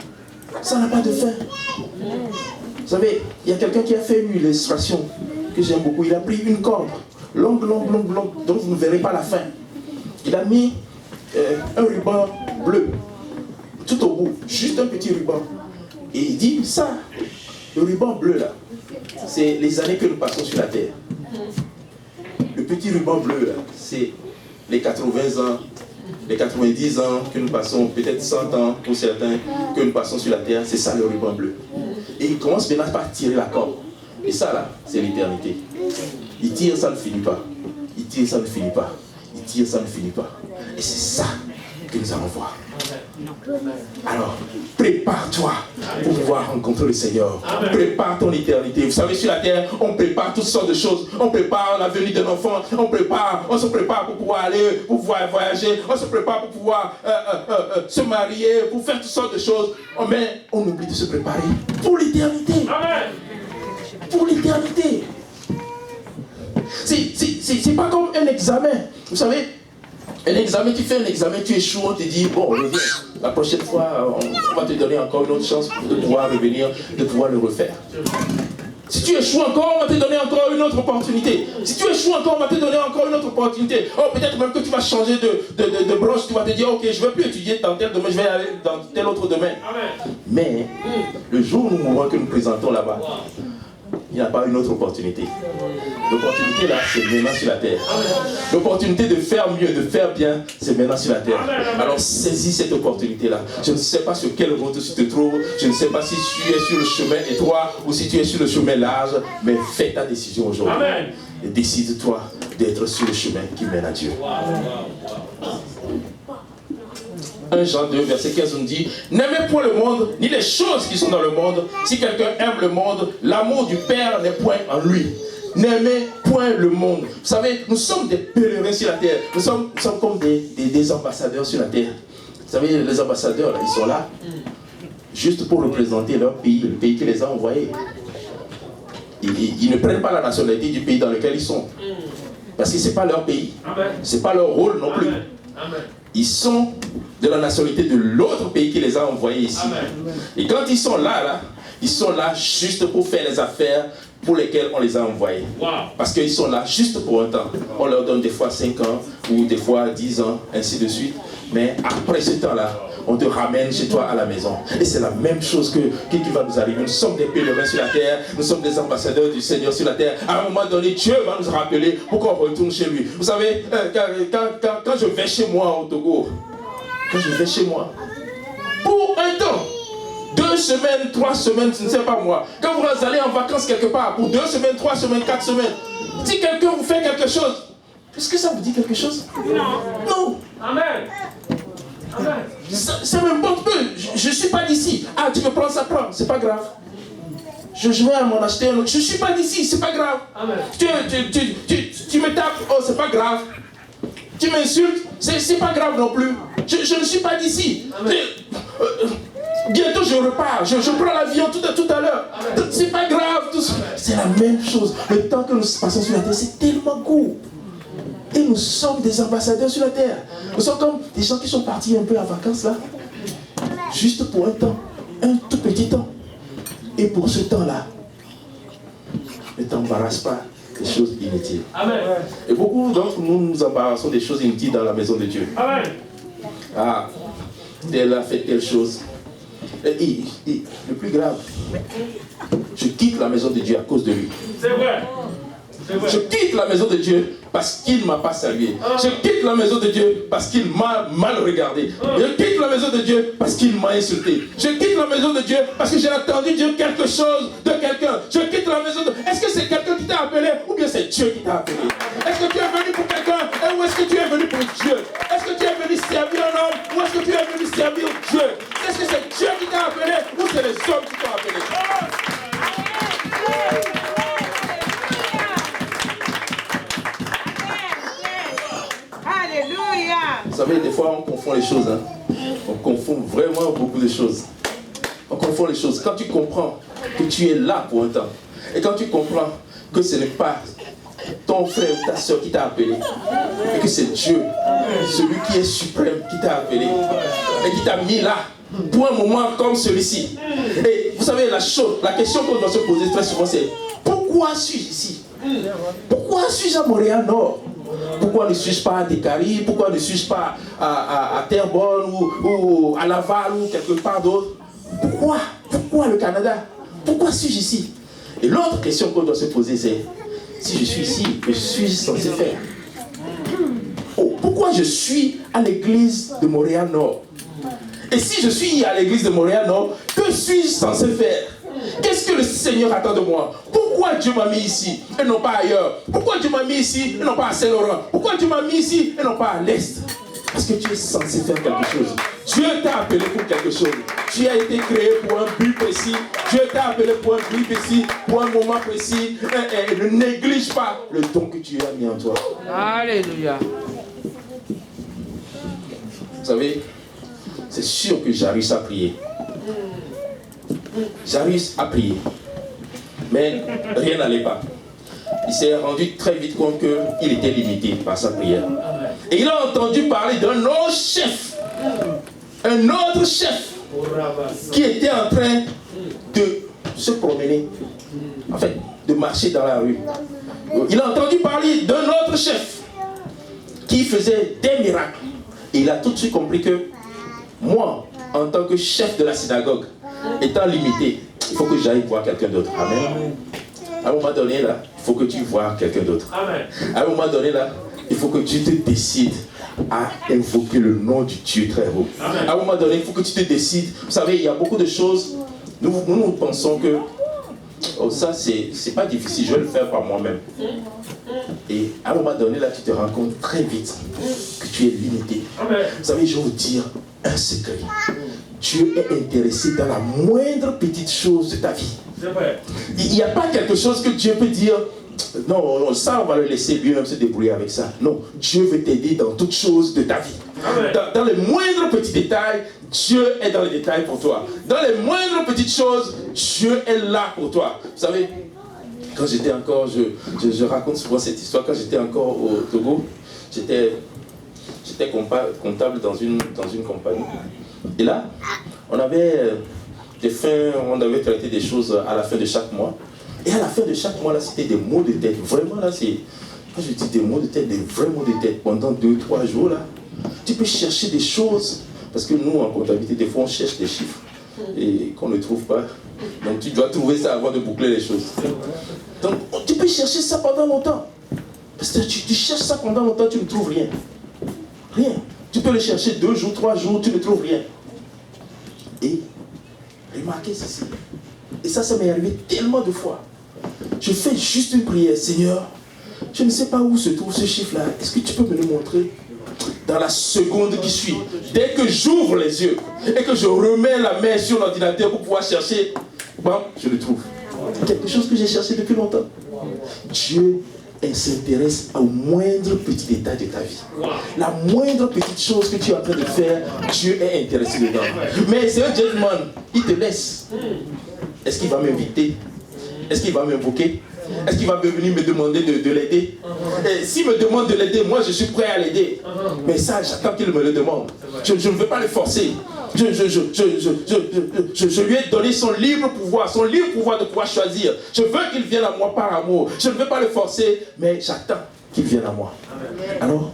Ça n'a pas de fin. Vous savez, il y a quelqu'un qui a fait une illustration que j'aime beaucoup. Il a pris une corde longue, dont vous ne verrez pas la fin. Il a mis un ruban bleu tout au bout, juste un petit ruban. Et il dit ça, le ruban bleu là, c'est les années que nous passons sur la terre. Le petit ruban bleu là, c'est les 80 ans, les 90 ans que nous passons, peut-être 100 ans pour certains, que nous passons sur la terre, c'est ça le ruban bleu. Et il commence maintenant par tirer la corde. Et ça là, c'est l'éternité. Il tire, ça ne finit pas. Il tire, ça ne finit pas. Il tire, ça ne finit pas. Et c'est ça que nous allons voir. Alors, prépare-toi pour pouvoir rencontrer le Seigneur. Prépare ton éternité. Vous savez, sur la terre, on prépare toutes sortes de choses. On prépare la venue d'un enfant. On se prépare pour pouvoir aller, pour pouvoir voyager. On se prépare pour pouvoir se marier, pour faire toutes sortes de choses. Mais on oublie de se préparer pour l'éternité. Pour l'éternité. C'est pas comme un examen. Vous savez, un examen, tu fais un examen, tu échoues, on te dit, bon, reviens. La prochaine fois, on va te donner encore une autre chance de pouvoir revenir, de pouvoir le refaire. Si tu échoues encore, on va te donner encore une autre opportunité. Si tu échoues encore, on va te donner encore une autre opportunité. Oh, peut-être même que tu vas changer de branche, tu vas te dire, ok, je ne veux plus étudier dans tel domaine, je vais aller dans tel autre domaine. Amen. Mais, le jour où nous mourrons que nous présentons là-bas, il n'y a pas une autre opportunité. L'opportunité là, c'est maintenant sur la terre. L'opportunité de faire mieux, de faire bien, c'est maintenant sur la terre. Alors saisis cette opportunité là. Je ne sais pas sur quelle route tu te trouves. Je ne sais pas si tu es sur le chemin étroit ou si tu es sur le chemin large. Mais fais ta décision aujourd'hui. Et décide-toi d'être sur le chemin qui mène à Dieu. 1 Jean 2, verset 15 nous dit, n'aimez point le monde, ni les choses qui sont dans le monde. Si quelqu'un aime le monde, l'amour du Père n'est point en lui. N'aimez point le monde. Vous savez, nous sommes des pèlerins sur la terre. Nous sommes comme des ambassadeurs sur la terre. Vous savez, les ambassadeurs, là, ils sont là juste pour représenter leur pays, le pays qui les a envoyés. Ils ne prennent pas la nationalité du pays dans lequel ils sont. Parce que ce n'est pas leur pays. Ce n'est pas leur rôle non plus. Ils sont de la nationalité de l'autre pays qui les a envoyés ici. Et quand ils sont là, ils sont là juste pour faire les affaires pour lesquelles on les a envoyés. Parce qu'ils sont là juste pour un temps. On leur donne des fois 5 ans ou des fois 10 ans, ainsi de suite. Mais après ce temps-là, on te ramène chez toi à la maison. Et c'est la même chose qui va nous arriver. Nous sommes des pèlerins sur la terre. Nous sommes des ambassadeurs du Seigneur sur la terre. À un moment donné, Dieu va nous rappeler pour qu'on retourne chez lui. Vous savez, quand je vais chez moi au Togo, quand je vais chez moi, pour un temps, 2 semaines, 3 semaines, je ne sais pas moi. Quand vous allez en vacances quelque part, pour 2 semaines, 3 semaines, 4 semaines, si quelqu'un vous fait quelque chose, est-ce que ça vous dit quelque chose? Non. Non. Amen. Ça m'importe peu. Je ne suis pas d'ici. Ah, tu me prends, ça prend. C'est pas grave. Je vais m'en acheter un autre. Je ne suis pas d'ici. C'est pas grave. Amen. Tu me tapes. Oh, c'est pas grave. Tu m'insultes. C'est pas grave non plus. Je ne suis pas d'ici. Bientôt je repars. Je prends l'avion tout à l'heure. C'est pas grave. C'est la même chose. Le temps que nous passons sur la terre, c'est tellement court. Et nous sommes des ambassadeurs sur la terre. Nous sommes comme des gens qui sont partis un peu en vacances là. Juste pour un temps. Un tout petit temps. Et pour ce temps-là, ne t'embarrasse pas des choses inutiles. Amen. Et beaucoup d'entre nous nous embarrassons des choses inutiles dans la maison de Dieu. Amen. Ah, tel a fait telle chose. Et le plus grave, je quitte la maison de Dieu à cause de lui. C'est vrai. Je quitte la maison de Dieu parce qu'il ne m'a pas salué. Je quitte la maison de Dieu parce qu'il m'a mal regardé. Je quitte la maison de Dieu parce qu'il m'a insulté. Je quitte la maison de Dieu parce que j'ai entendu dire quelque chose de quelqu'un. Je quitte la maison de... Est-ce que c'est quelqu'un qui t'a appelé ou bien c'est Dieu qui t'a appelé? Est-ce que tu es venu pour quelqu'un ou est-ce que tu es venu pour Dieu? Est-ce que tu es venu servir un homme ou est-ce que tu es venu servir Dieu? Est-ce que c'est Dieu qui t'a appelé ou c'est les hommes qui t'ont appelé? Vous savez, des fois, on confond les choses. Hein. On confond vraiment beaucoup de choses. On confond les choses. Quand tu comprends que tu es là pour un temps, et quand tu comprends que ce n'est pas ton frère ou ta soeur qui t'a appelé, et que c'est Dieu, celui qui est suprême, qui t'a appelé, et qui t'a mis là, pour un moment comme celui-ci. Et vous savez, la question qu'on doit se poser très souvent, c'est pourquoi suis-je ici? Pourquoi suis-je à Montréal-Nord? Pourquoi ne suis-je pas à Décarie? Pourquoi ne suis-je pas à Terrebonne ou à Laval ou quelque part d'autre? Pourquoi le Canada? Pourquoi suis-je ici? Et l'autre question qu'on doit se poser, c'est si je suis ici, que suis-je censé faire? Oh, pourquoi je suis à l'église de Montréal-Nord? Et si je suis à l'église de Montréal-Nord, que suis-je censé faire? Qu'est-ce que le Seigneur attend de moi? Pourquoi Dieu m'a mis ici et non pas ailleurs? Pourquoi Dieu m'a mis ici et non pas à Saint-Laurent? Pourquoi Dieu m'a mis ici et non pas à l'Est? Parce que tu es censé faire quelque chose. Dieu t'a appelé pour quelque chose. Tu as été créé pour un but précis. Dieu t'a appelé pour un but précis, pour un moment précis. Et ne néglige pas le don que tu as mis en toi. Alléluia. Vous savez, c'est sûr que j'arrive à prier. J'arrive à prier. Mais rien n'allait pas. il s'est rendu très vite compte qu'il était limité par sa prière. Et il a entendu parler d'un autre chef. Un autre chef qui était en train de se promener, en fait, de marcher dans la rue. Il a entendu parler d'un autre chef qui faisait des miracles. Et il a tout de suite compris que moi, en tant que chef de la synagogue, étant limité, il faut que j'aille voir quelqu'un d'autre. Amen. À un moment donné, là, il faut que tu vois quelqu'un d'autre. À un moment donné, là, il faut que tu te décides à invoquer le nom du Dieu très haut. À un moment donné, il faut que tu te décides. Vous savez, il y a beaucoup de choses. Nous pensons que oh, ça, c'est pas difficile, je vais le faire par moi-même. Et à un moment donné, là, tu te rends compte très vite que tu es limité. Vous savez, je vais vous dire un secret. Dieu est intéressé dans la moindre petite chose de ta vie. Il n'y a pas quelque chose que Dieu peut dire, non, ça, on va le laisser lui-même se débrouiller avec ça. Non, Dieu veut t'aider dans toutes choses de ta vie. Dans les moindres petits détails, Dieu est dans les détails pour toi. Dans les moindres petites choses, Dieu est là pour toi. Vous savez, quand j'étais encore, je raconte souvent cette histoire, quand j'étais encore au Togo, j'étais comptable dans une compagnie. Et là, on avait traité des choses à la fin de chaque mois. Et à la fin de chaque mois, là, c'était des maux de tête. Vraiment, là, quand je dis des maux de tête, des vrais maux de tête, pendant 2-3 jours, là, tu peux chercher des choses. Parce que nous, en comptabilité, des fois, on cherche des chiffres et qu'on ne trouve pas. Donc, tu dois trouver ça avant de boucler les choses. Donc, tu peux chercher ça pendant longtemps. Parce que tu cherches ça pendant longtemps, tu ne trouves rien. Rien. Tu peux le chercher 2 jours, 3 jours, tu ne trouves rien. Et remarquez ceci. Et ça m'est arrivé tellement de fois. Je fais juste une prière. Seigneur, je ne sais pas où se trouve ce chiffre-là. Est-ce que tu peux me le montrer? Dans la seconde qui suit, dès que j'ouvre les yeux et que je remets la main sur l'ordinateur pour pouvoir chercher, bon, je le trouve. Quelque chose que j'ai cherché depuis longtemps. Dieu s'intéresse au moindre petit détail de ta vie. La moindre petite chose que tu es en train de faire, Dieu est intéressé dedans. Mais c'est un gentleman, il te laisse. Est-ce qu'il va m'inviter? Est-ce qu'il va m'invoquer? Est-ce qu'il va venir me demander de l'aider? Et s'il me demande de l'aider, moi je suis prêt à l'aider. Mais ça, j'attends qu'il me le demande. Je ne veux pas le forcer. Je lui ai donné son libre pouvoir de pouvoir choisir. Je veux qu'il vienne à moi par amour. Je ne veux pas le forcer, mais j'attends qu'il vienne à moi. Alors,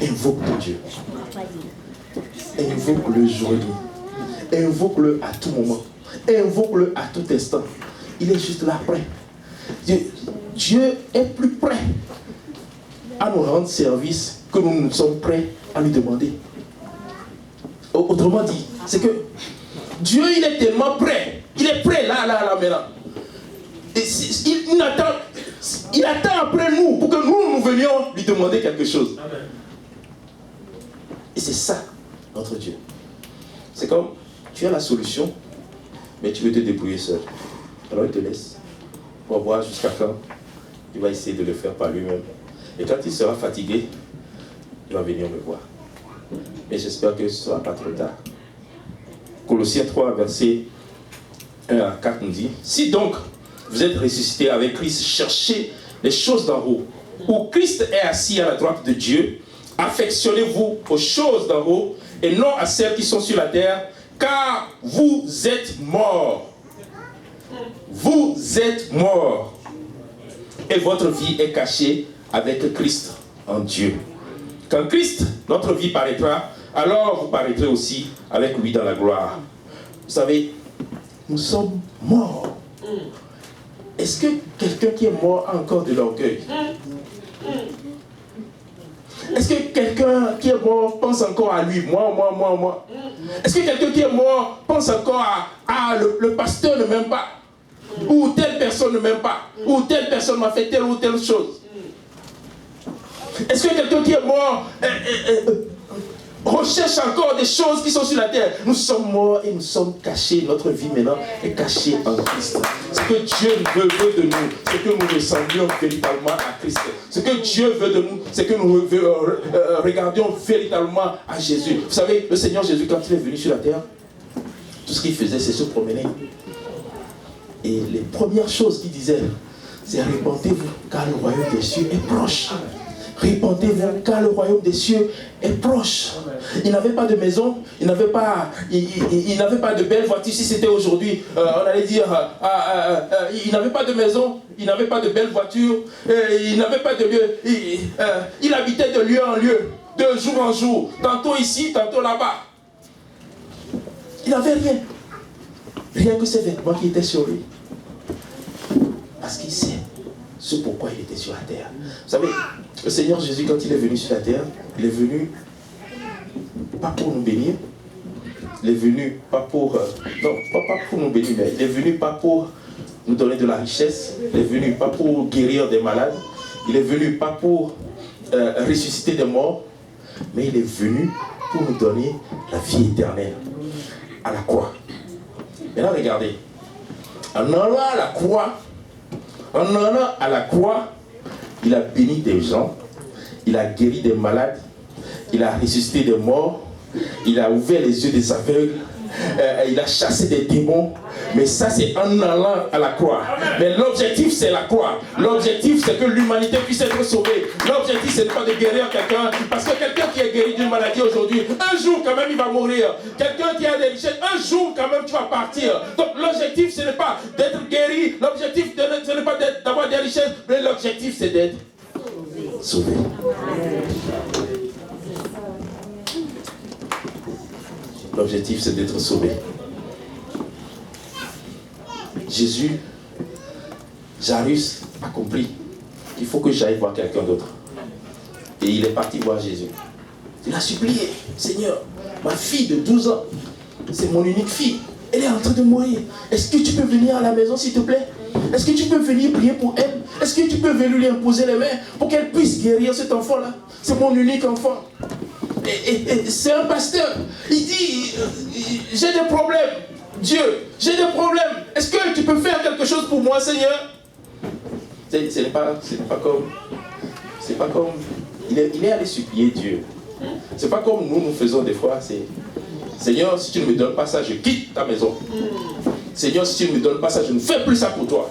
invoque ton Dieu. Invoque-le jour et nuit. Invoque-le à tout moment. Invoque-le à tout instant. Il est juste là prêt. Dieu est plus prêt à nous rendre service que nous sommes prêts à lui demander. Autrement dit, c'est que Dieu, il est tellement prêt. Il est prêt là, maintenant. Et il attend après nous pour que nous venions lui demander quelque chose. Amen. Et c'est ça, notre Dieu. C'est comme, tu as la solution, mais tu veux te débrouiller seul. Alors il te laisse. Pour voir jusqu'à quand il va essayer de le faire par lui-même. Et quand il sera fatigué, il va venir me voir. Mais j'espère que ce ne sera pas trop tard. Colossiens 3, versets 1 à 4 nous dit: si donc vous êtes ressuscités avec Christ, cherchez les choses d'en haut, où Christ est assis à la droite de Dieu. Affectionnez-vous aux choses d'en haut et non à celles qui sont sur la terre, car vous êtes morts. Vous êtes morts et votre vie est cachée avec Christ en Dieu. Quand Christ, notre vie, paraîtra, alors vous paraîtrez aussi avec lui dans la gloire. Vous savez, nous sommes morts. Est-ce que quelqu'un qui est mort a encore de l'orgueil? Est-ce que quelqu'un qui est mort pense encore à lui? Moi. Est-ce que quelqu'un qui est mort pense encore à le pasteur ne m'aime pas? Ou telle personne ne m'aime pas? Ou telle personne m'a fait telle ou telle chose? Est-ce que quelqu'un qui est mort recherche encore des choses qui sont sur la terre? Nous sommes morts et nous sommes cachés. Notre vie maintenant est cachée en Christ. Ce que Dieu veut de nous, c'est que nous ressemblions véritablement à Christ. Ce que Dieu veut de nous, c'est que nous regardions véritablement à Jésus. Vous savez, le Seigneur Jésus, quand il est venu sur la terre, tout ce qu'il faisait, c'est se promener. Et les premières choses qu'il disait, c'est répentez-vous car le royaume des cieux est proche. Répentez-vous car le royaume des cieux est proche. Il n'avait pas de maison, il n'avait pas de belle voiture. Si c'était aujourd'hui, on allait dire, il n'avait pas de maison, il n'avait pas de belle voiture, il n'avait pas de lieu. Il habitait de lieu en lieu, de jour en jour, tantôt ici, tantôt là-bas. Il n'avait rien. Rien que ses vêtements qui étaient sur lui. Parce qu'il sait ce pourquoi il était sur la terre. Vous savez, le Seigneur Jésus, quand il est venu sur la terre, il est venu pas pour nous bénir. Il est venu pas pour... non, pas pour nous bénir, mais il est venu pas pour nous donner de la richesse. Il est venu pas pour guérir des malades. Il est venu pas pour ressusciter des morts. Mais il est venu pour nous donner la vie éternelle à la croix. Maintenant, regardez. En allant à la croix, il a béni des gens, il a guéri des malades, il a ressuscité des morts, il a ouvert les yeux des aveugles, il a chassé des démons. Mais ça, c'est en allant à la croix. Mais l'objectif, c'est la croix. L'objectif, c'est que l'humanité puisse être sauvée. L'objectif, c'est pas de guérir quelqu'un. Parce que quelqu'un qui est guéri d'une maladie aujourd'hui, un jour quand même, il va mourir. Quelqu'un qui a des richesses, un jour quand même, tu vas partir. Donc l'objectif, ce n'est pas d'être guéri. L'objectif, ce n'est pas d'avoir des richesses. Mais l'objectif, c'est d'être sauvé. L'objectif, c'est d'être sauvé. Jésus, Jairus a compris qu'il faut que j'aille voir quelqu'un d'autre. Et il est parti voir Jésus. Il a supplié, Seigneur, ma fille de 12 ans, c'est mon unique fille, elle est en train de mourir. Est-ce que tu peux venir à la maison, s'il te plaît? Est-ce que tu peux venir prier pour elle? Est-ce que tu peux venir lui imposer les mains pour qu'elle puisse guérir cet enfant-là? C'est mon unique enfant. Et c'est un pasteur. Il dit, j'ai des problèmes. Dieu, j'ai des problèmes. Est-ce que tu peux faire quelque chose pour moi, Seigneur? Ce n'est pas comme... Il est allé supplier Dieu. C'est pas comme nous faisons des fois. C'est Seigneur, si tu ne me donnes pas ça, je quitte ta maison. Seigneur, si tu ne me donnes pas ça, je ne fais plus ça pour toi.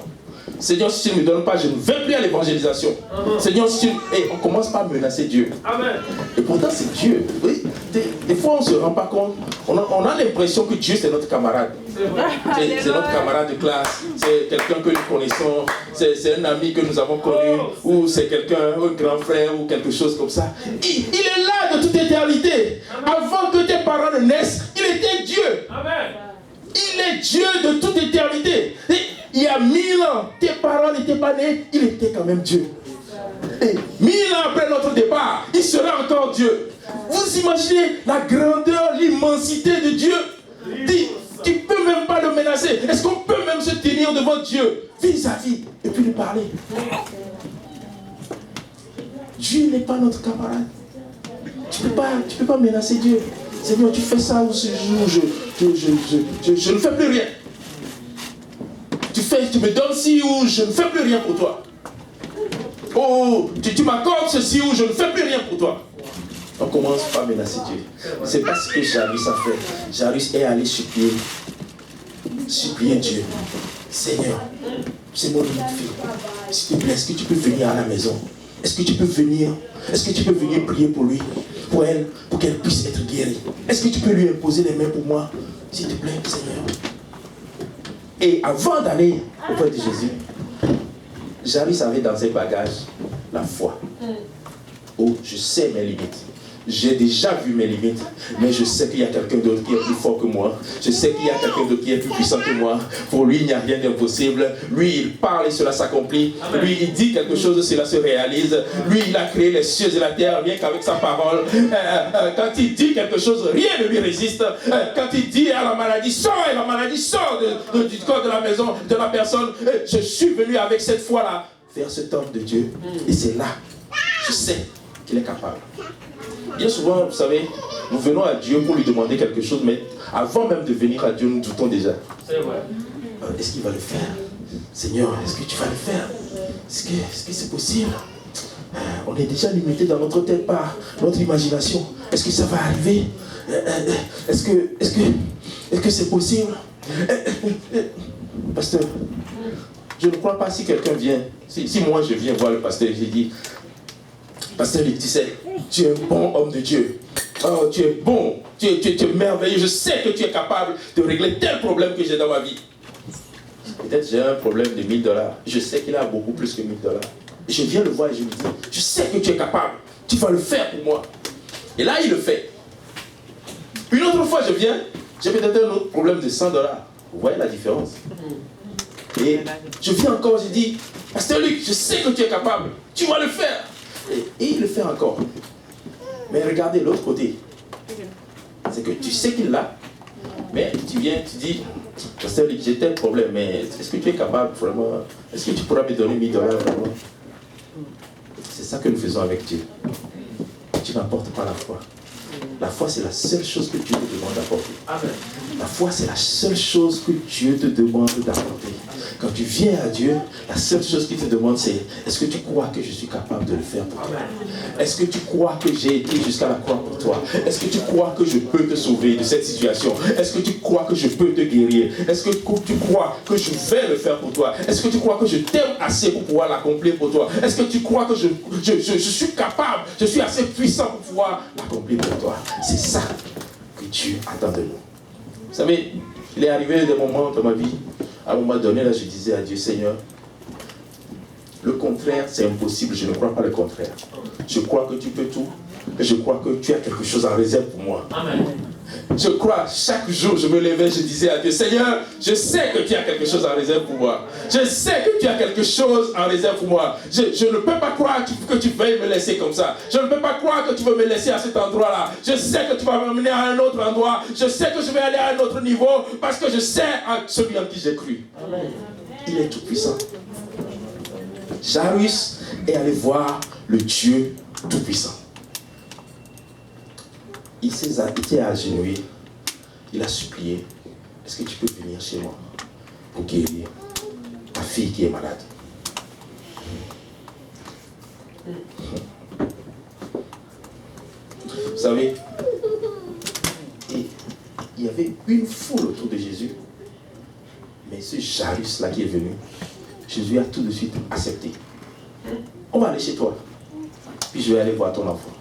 Seigneur, si tu ne me donnes pas, je ne vais plus à l'évangélisation. Seigneur, si tu... Et on commence par menacer Dieu. Amen. Et pourtant, c'est Dieu. Oui. Des fois, on ne se rend pas compte. On a l'impression que Dieu, c'est notre camarade. C'est notre camarade de classe. C'est quelqu'un que nous connaissons. C'est un ami que nous avons connu. Ou c'est quelqu'un, un grand frère, ou quelque chose comme ça. Il est là de toute éternité. Avant que tes parents ne naissent, il était Dieu. Amen. Il est Dieu de toute éternité. Et il y a 1000 ans, tes parents n'étaient pas nés, il était quand même Dieu. Et 1000 ans après notre départ, il sera encore Dieu. Vous imaginez la grandeur, l'immensité de Dieu? Tu ne peux même pas le menacer. Est-ce qu'on peut même se tenir devant Dieu vis-à-vis et puis lui parler? Dieu n'est pas notre camarade. Tu peux pas menacer Dieu. Seigneur, tu fais ça ou ce jour, je ne fais plus rien. Tu me donnes ci ou je ne fais plus rien pour toi. Oh, tu m'accordes ceci ou je ne fais plus rien pour toi. On commence par menacer Dieu. C'est pas ce que Jairus a fait. Jairus est allé supplier Dieu. Seigneur, c'est mon unique fille. S'il te plaît, est-ce que tu peux venir à la maison? Est-ce que tu peux venir prier pour lui, pour elle, pour qu'elle puisse être guérie? Est-ce que tu peux lui imposer les mains pour moi? S'il te plaît, Seigneur. Et avant d'aller auprès de Jésus, Jairus avait dans ses bagages la foi. Oh, je sais mes limites. J'ai déjà vu mes limites, mais je sais qu'il y a quelqu'un d'autre qui est plus fort que moi. Je sais qu'il y a quelqu'un d'autre qui est plus puissant que moi. Pour lui, il n'y a rien d'impossible. Lui, il parle et cela s'accomplit. Lui, il dit quelque chose, cela se réalise. Lui, il a créé les cieux et la terre, rien qu'avec sa parole. Quand il dit quelque chose, rien ne lui résiste. Quand il dit à la maladie, sors, et la maladie sort du corps de la maison, de la personne. Je suis venu avec cette foi-là vers cet homme de Dieu. Et c'est là, je sais qu'il est capable. Bien souvent, vous savez, nous venons à Dieu pour lui demander quelque chose, mais avant même de venir à Dieu, nous doutons déjà. C'est vrai. Est-ce qu'il va le faire? Seigneur, est-ce que tu vas le faire? Est-ce que c'est possible? On est déjà limité dans notre tête par notre imagination. Est-ce que ça va arriver? Est-ce que c'est possible? Pasteur, Je ne crois pas si quelqu'un vient, si moi je viens voir le pasteur, j'ai dit, pasteur Luc, tu sais, tu es un bon homme de Dieu. Oh, tu es bon, tu es merveilleux. Je sais que tu es capable de régler tel problème que j'ai dans ma vie. Peut-être j'ai un problème de $1000. Je sais qu'il a beaucoup plus que $1000. Je viens le voir et je lui dis, je sais que tu es capable. Tu vas le faire pour moi. Et là, il le fait. Une autre fois, je viens, j'ai peut-être un autre problème de $100. Vous voyez la différence? Et je viens encore, je dis, pasteur Luc, je sais que tu es capable. Tu vas le faire. Et il le fait encore. Mais regardez l'autre côté. C'est que tu sais qu'il l'a, mais tu viens, tu dis, pasteur Luc, j'ai tel problème, mais est-ce que tu es capable vraiment? Est-ce que tu pourras me donner $1000 vraiment? C'est ça que nous faisons avec Dieu. Tu n'apportes pas la foi. La foi, c'est la seule chose que Dieu te demande d'apporter. Amen. La foi, c'est la seule chose que Dieu te demande d'apporter. Quand tu viens à Dieu, la seule chose qu'il te demande, c'est est-ce que tu crois que je suis capable de le faire pour toi? Est-ce que tu crois que j'ai été jusqu'à la croix pour toi? Est-ce que tu crois que je peux te sauver de cette situation? Est-ce que tu crois que je peux te guérir? Est-ce que tu crois que je vais le faire pour toi? Est-ce que tu crois que je t'aime assez pour pouvoir l'accomplir pour toi? Est-ce que tu crois que je suis capable, je suis assez puissant pour pouvoir l'accomplir pour toi? C'est ça que Dieu attend de nous. Vous savez, il est arrivé des moments dans ma vie, à un moment donné, là, je disais à Dieu, Seigneur, le contraire, c'est impossible, je ne crois pas le contraire. Je crois que tu peux tout, et je crois que tu as quelque chose en réserve pour moi. Amen. Je crois, chaque jour, je me levais, je disais à Dieu, Seigneur, je sais que tu as quelque chose en réserve pour moi. Je sais que tu as quelque chose en réserve pour moi. Je ne peux pas croire que tu veuilles me laisser comme ça. Je ne peux pas croire que tu veux me laisser à cet endroit-là. Je sais que tu vas m'amener à un autre endroit. Je sais que je vais aller à un autre niveau parce que je sais en celui en qui j'ai cru. Amen. Il est tout puissant. Jairus est allé voir le Dieu tout puissant. Il s'est agenouillé, il a supplié, est-ce que tu peux venir chez moi pour guérir ta fille qui est malade? Vous savez, il y avait une foule autour de Jésus, mais ce Jairus-là qui est venu, Jésus a tout de suite accepté. On va aller chez toi, puis je vais aller voir ton enfant.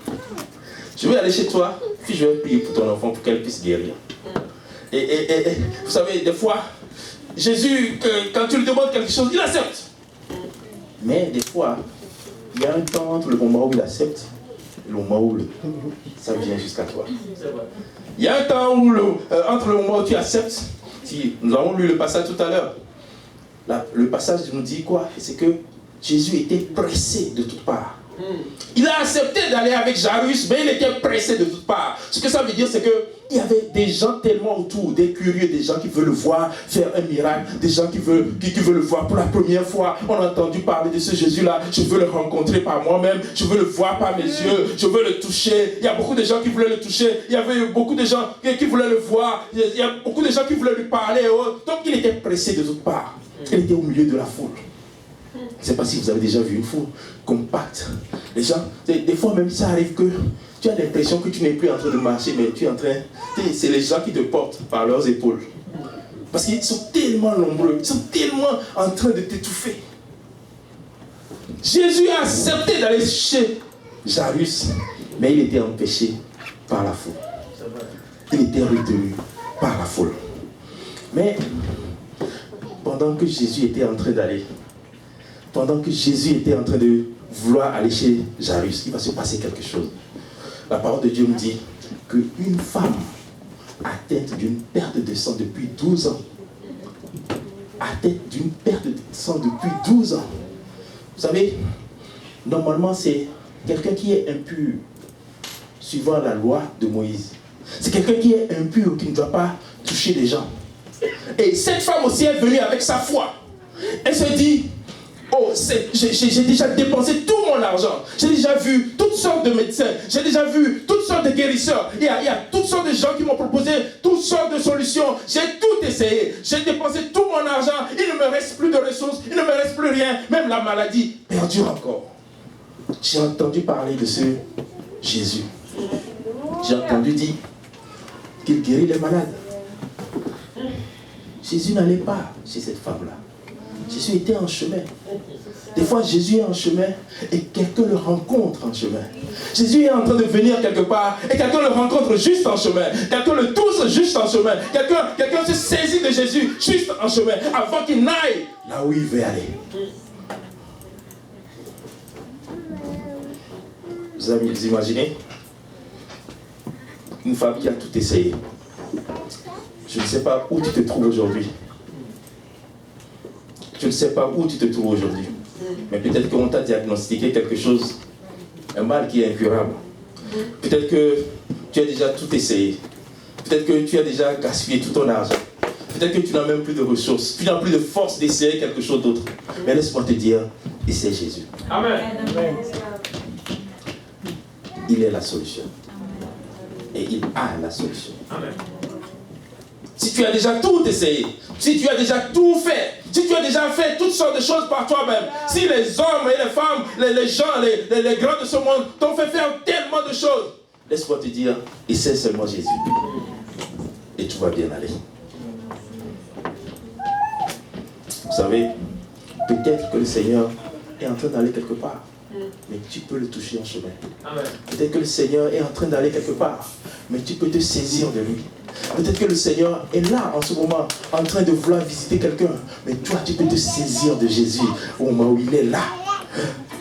Je vais aller chez toi, puis je vais prier pour ton enfant pour qu'elle puisse guérir. Et vous savez, des fois, Jésus, quand tu lui demandes quelque chose, il accepte. Mais des fois, il y a un temps entre le moment où il accepte et le moment où ça vient jusqu'à toi. Il y a un temps où entre le moment où tu acceptes, nous avons lu le passage tout à l'heure. Le passage nous dit quoi? C'est que Jésus était pressé de toutes parts. Il a accepté d'aller avec Jairus, mais il était pressé de toutes parts. Ce que ça veut dire, c'est qu'il y avait des gens tellement autour, des curieux, des gens qui veulent le voir faire un miracle, des gens qui veulent le voir pour la première fois. On a entendu parler de ce Jésus-là, je veux le rencontrer par moi-même, je veux le voir par mes yeux, je veux le toucher. Il y a beaucoup de gens qui voulaient le toucher, il y avait beaucoup de gens qui voulaient le voir, il y a beaucoup de gens qui voulaient lui parler. Donc il était pressé de toutes parts. Il était au milieu de la foule. Je ne sais pas si vous avez déjà vu une foule compacte. Les gens, des fois même ça arrive que tu as l'impression que tu n'es plus en train de marcher, mais tu es en train... C'est les gens qui te portent par leurs épaules. Parce qu'ils sont tellement nombreux, ils sont tellement en train de t'étouffer. Jésus a accepté d'aller chez Jairus, mais il était empêché par la foule. Il était retenu par la foule. Mais pendant que Jésus était en train d'aller, pendant que Jésus était en train de vouloir aller chez Jairus, il va se passer quelque chose. La parole de Dieu nous dit qu'une femme atteinte d'une perte de sang depuis 12 ans, atteinte d'une perte de sang depuis 12 ans. Vous savez, normalement c'est quelqu'un qui est impur, suivant la loi de Moïse. C'est quelqu'un qui est impur, qui ne doit pas toucher les gens. Et cette femme aussi est venue avec sa foi. Elle se dit, oh, j'ai déjà dépensé tout mon argent. J'ai déjà vu toutes sortes de médecins. J'ai déjà vu toutes sortes de guérisseurs. Il y a toutes sortes de gens qui m'ont proposé toutes sortes de solutions. J'ai tout essayé. J'ai dépensé tout mon argent. Il ne me reste plus de ressources. Il ne me reste plus rien. Même la maladie perdure encore. J'ai entendu parler de ce Jésus. J'ai entendu dire qu'il guérit les malades. Jésus n'allait pas chez cette femme-là. Jésus était en chemin. Des fois, Jésus est en chemin et quelqu'un le rencontre en chemin. Jésus est en train de venir quelque part et quelqu'un le rencontre juste en chemin. Quelqu'un le touche juste en chemin. Quelqu'un se saisit de Jésus juste en chemin avant qu'il n'aille là où il veut aller. Vous imaginez une femme qui a tout essayé. Je ne sais pas où tu te trouves aujourd'hui. Je ne sais pas où tu te trouves aujourd'hui. Mais peut-être qu'on t'a diagnostiqué quelque chose, un mal qui est incurable. Peut-être que tu as déjà tout essayé. Peut-être que tu as déjà gaspillé tout ton argent. Peut-être que tu n'as même plus de ressources. Tu n'as plus de force d'essayer quelque chose d'autre. Mais laisse-moi te dire, essaie Jésus. Amen. Il est la solution. Et il a la solution. Amen. Si tu as déjà tout essayé, si tu as déjà tout fait, si tu as déjà fait toutes sortes de choses par toi-même, si les hommes et les femmes, les gens, les grands de ce monde t'ont fait faire tellement de choses, laisse-moi te dire, essaie seulement Jésus. Et tout va bien aller. Vous savez, peut-être que le Seigneur est en train d'aller quelque part, mais tu peux le toucher en chemin. Peut-être que le Seigneur est en train d'aller quelque part, mais tu peux te saisir de lui. Peut-être que le Seigneur est là en ce moment, en train de vouloir visiter quelqu'un, mais toi tu peux te saisir de Jésus au moment où il est là.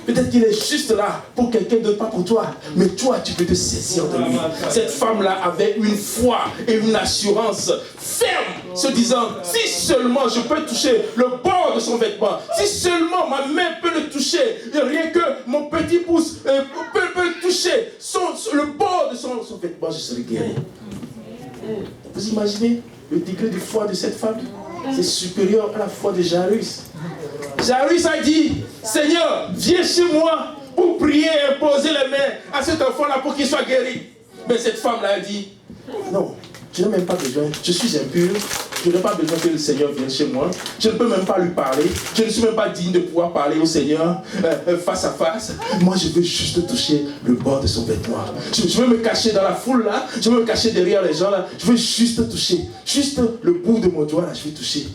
Peut-être qu'il est juste là pour quelqu'un d'autre, pas pour toi, mais toi tu peux te saisir de lui. Cette femme-là avait une foi et une assurance ferme, se disant, si seulement je peux toucher le bord de son vêtement, si seulement ma main peut le toucher, rien que mon petit pouce peut toucher le bord de son vêtement, je serai guéri. Vous imaginez le degré de foi de cette femme? C'est supérieur à la foi de Jairus. Jairus a dit, Seigneur, viens chez moi pour prier et imposer les mains à cet enfant-là pour qu'il soit guéri. Mais cette femme-là a dit, non, je n'ai même pas besoin, je suis impur, je n'ai pas besoin que le Seigneur vienne chez moi, je ne peux même pas lui parler, je ne suis même pas digne de pouvoir parler au Seigneur face à face. Moi je veux juste toucher le bord de son vêtement. Je veux me cacher dans la foule là, je veux me cacher derrière les gens là, je veux juste toucher, juste le bout de mon doigt là, je vais toucher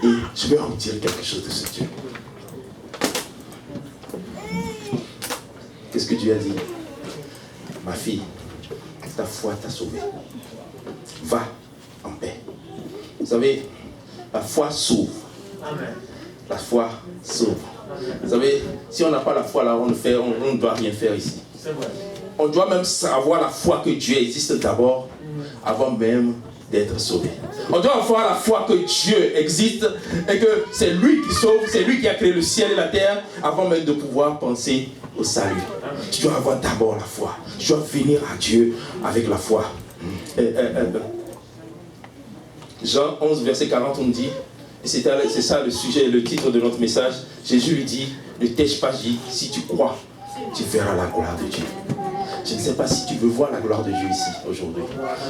et je vais en dire quelque chose de ce Dieu. Qu'est-ce que Dieu a dit? Ma fille, ta foi t'a sauvée. Va en paix. Vous savez, la foi sauve. La foi sauve. Vous savez, si on n'a pas la foi là, on ne doit rien faire ici. On doit même savoir la foi que Dieu existe d'abord, avant même d'être sauvé. On doit avoir la foi que Dieu existe et que c'est lui qui sauve, c'est lui qui a créé le ciel et la terre, avant même de pouvoir penser au salut. Tu dois avoir d'abord la foi. Tu dois venir à Dieu avec la foi. Jean 11, verset 40, on dit, et c'est ça le sujet, le titre de notre message. Jésus lui dit, ne t'ai-je pas dit, si tu crois, tu verras la gloire de Dieu. Je ne sais pas si tu veux voir la gloire de Dieu ici aujourd'hui.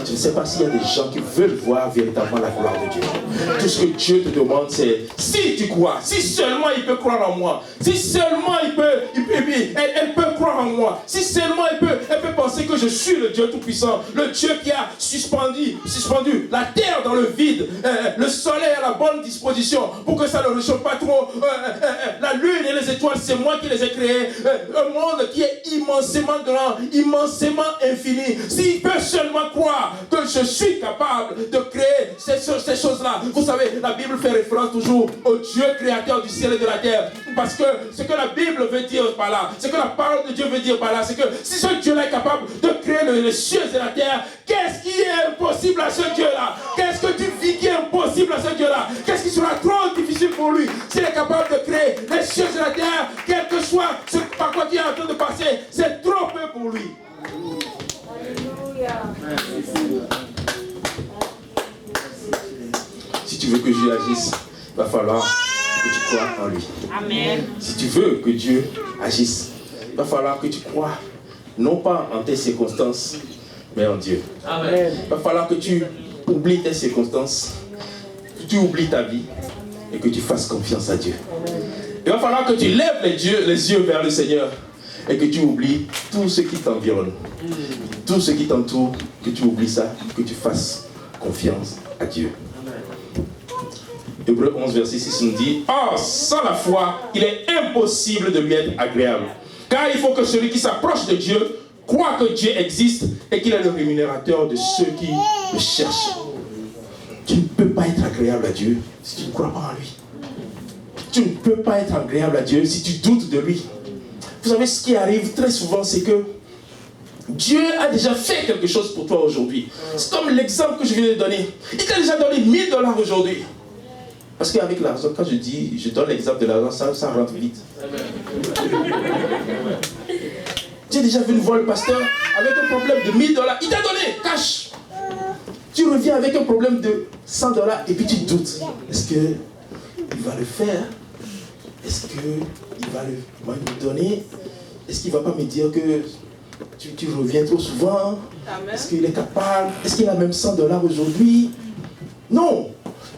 Je ne sais pas s'il y a des gens qui veulent voir véritablement la gloire de Dieu. Tout ce que Dieu te demande, c'est si tu crois, si seulement il peut croire en moi, si seulement elle peut croire en moi, si seulement elle peut penser que je suis le Dieu Tout-Puissant, le Dieu qui a suspendu la terre dans le vide, le soleil à la bonne disposition pour que ça ne réchauffe pas trop, la lune et les étoiles, c'est moi qui les ai créés, un monde qui est immensément grand, immensément infini. S'il peut seulement croire que je suis capable de créer ces choses-là. Vous savez, la Bible fait référence toujours au Dieu créateur du ciel et de la terre. Parce que ce que la Bible veut dire par là, ce que la parole de Dieu veut dire par là, c'est que si ce Dieu-là est capable de créer les cieux et la terre, qu'est-ce qui est impossible à ce Dieu-là? Qu'est-ce que tu vis qui est impossible à ce Dieu-là? Qu'est-ce qui sera trop difficile pour lui? S'il est capable de créer les cieux et la terre, quel que soit ce par quoi il est en train de passer, c'est trop peu pour lui. Si tu veux que Dieu agisse, il va falloir que tu crois en lui. Amen. Si tu veux que Dieu agisse, il va falloir que tu crois non pas en tes circonstances, mais en Dieu. Amen. Il va falloir que tu oublies tes circonstances, que tu oublies ta vie et que tu fasses confiance à Dieu. Il va falloir que tu lèves les yeux vers le Seigneur et que tu oublies tout ce qui t'environne, tout ce qui t'entoure, que tu oublies ça, que tu fasses confiance à Dieu. Hébreux 11, verset 6 nous dit, « Or, sans la foi, il est impossible de lui être agréable. Car il faut que celui qui s'approche de Dieu croit que Dieu existe et qu'il est le rémunérateur de ceux qui le cherchent. » Tu ne peux pas être agréable à Dieu si tu ne crois pas en lui. Tu ne peux pas être agréable à Dieu si tu doutes de lui. Vous savez, ce qui arrive très souvent, c'est que Dieu a déjà fait quelque chose pour toi aujourd'hui. C'est comme l'exemple que je viens de donner. Il t'a déjà donné $1000 aujourd'hui. Parce qu'avec l'argent, quand je donne l'exemple de l'argent, ça rentre vite. Tu as déjà vu une voix le pasteur avec un problème de $1000. Il t'a donné, cash. Tu reviens avec un problème de $100 et puis tu doutes. Est-ce qu'il va le faire? Est-ce qu'il va me donner? Est-ce qu'il ne va pas me dire que tu reviens trop souvent? Est-ce qu'il est capable? Est-ce qu'il a même $100 aujourd'hui? Non.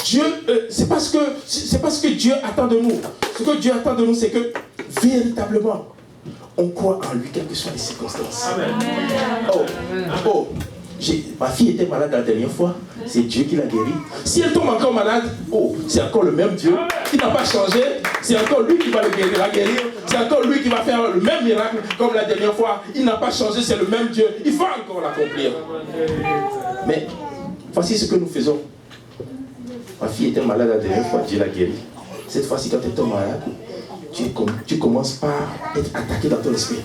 Dieu, c'est pas ce que Dieu attend de nous. Ce que Dieu attend de nous, c'est que véritablement, on croit en lui, quelles que soient les circonstances. Ma fille était malade la dernière fois, c'est Dieu qui l'a guérie. Si elle tombe encore malade, c'est encore le même Dieu qui n'a pas changé, c'est encore lui qui va la guérir, c'est encore lui qui va faire le même miracle comme la dernière fois. Il n'a pas changé, c'est le même Dieu, il va encore l'accomplir. Mais voici ce que nous faisons. Ma fille était malade la dernière fois, Dieu l'a guérie. Cette fois-ci, quand elle tombe malade, tu commences par être attaqué dans ton esprit.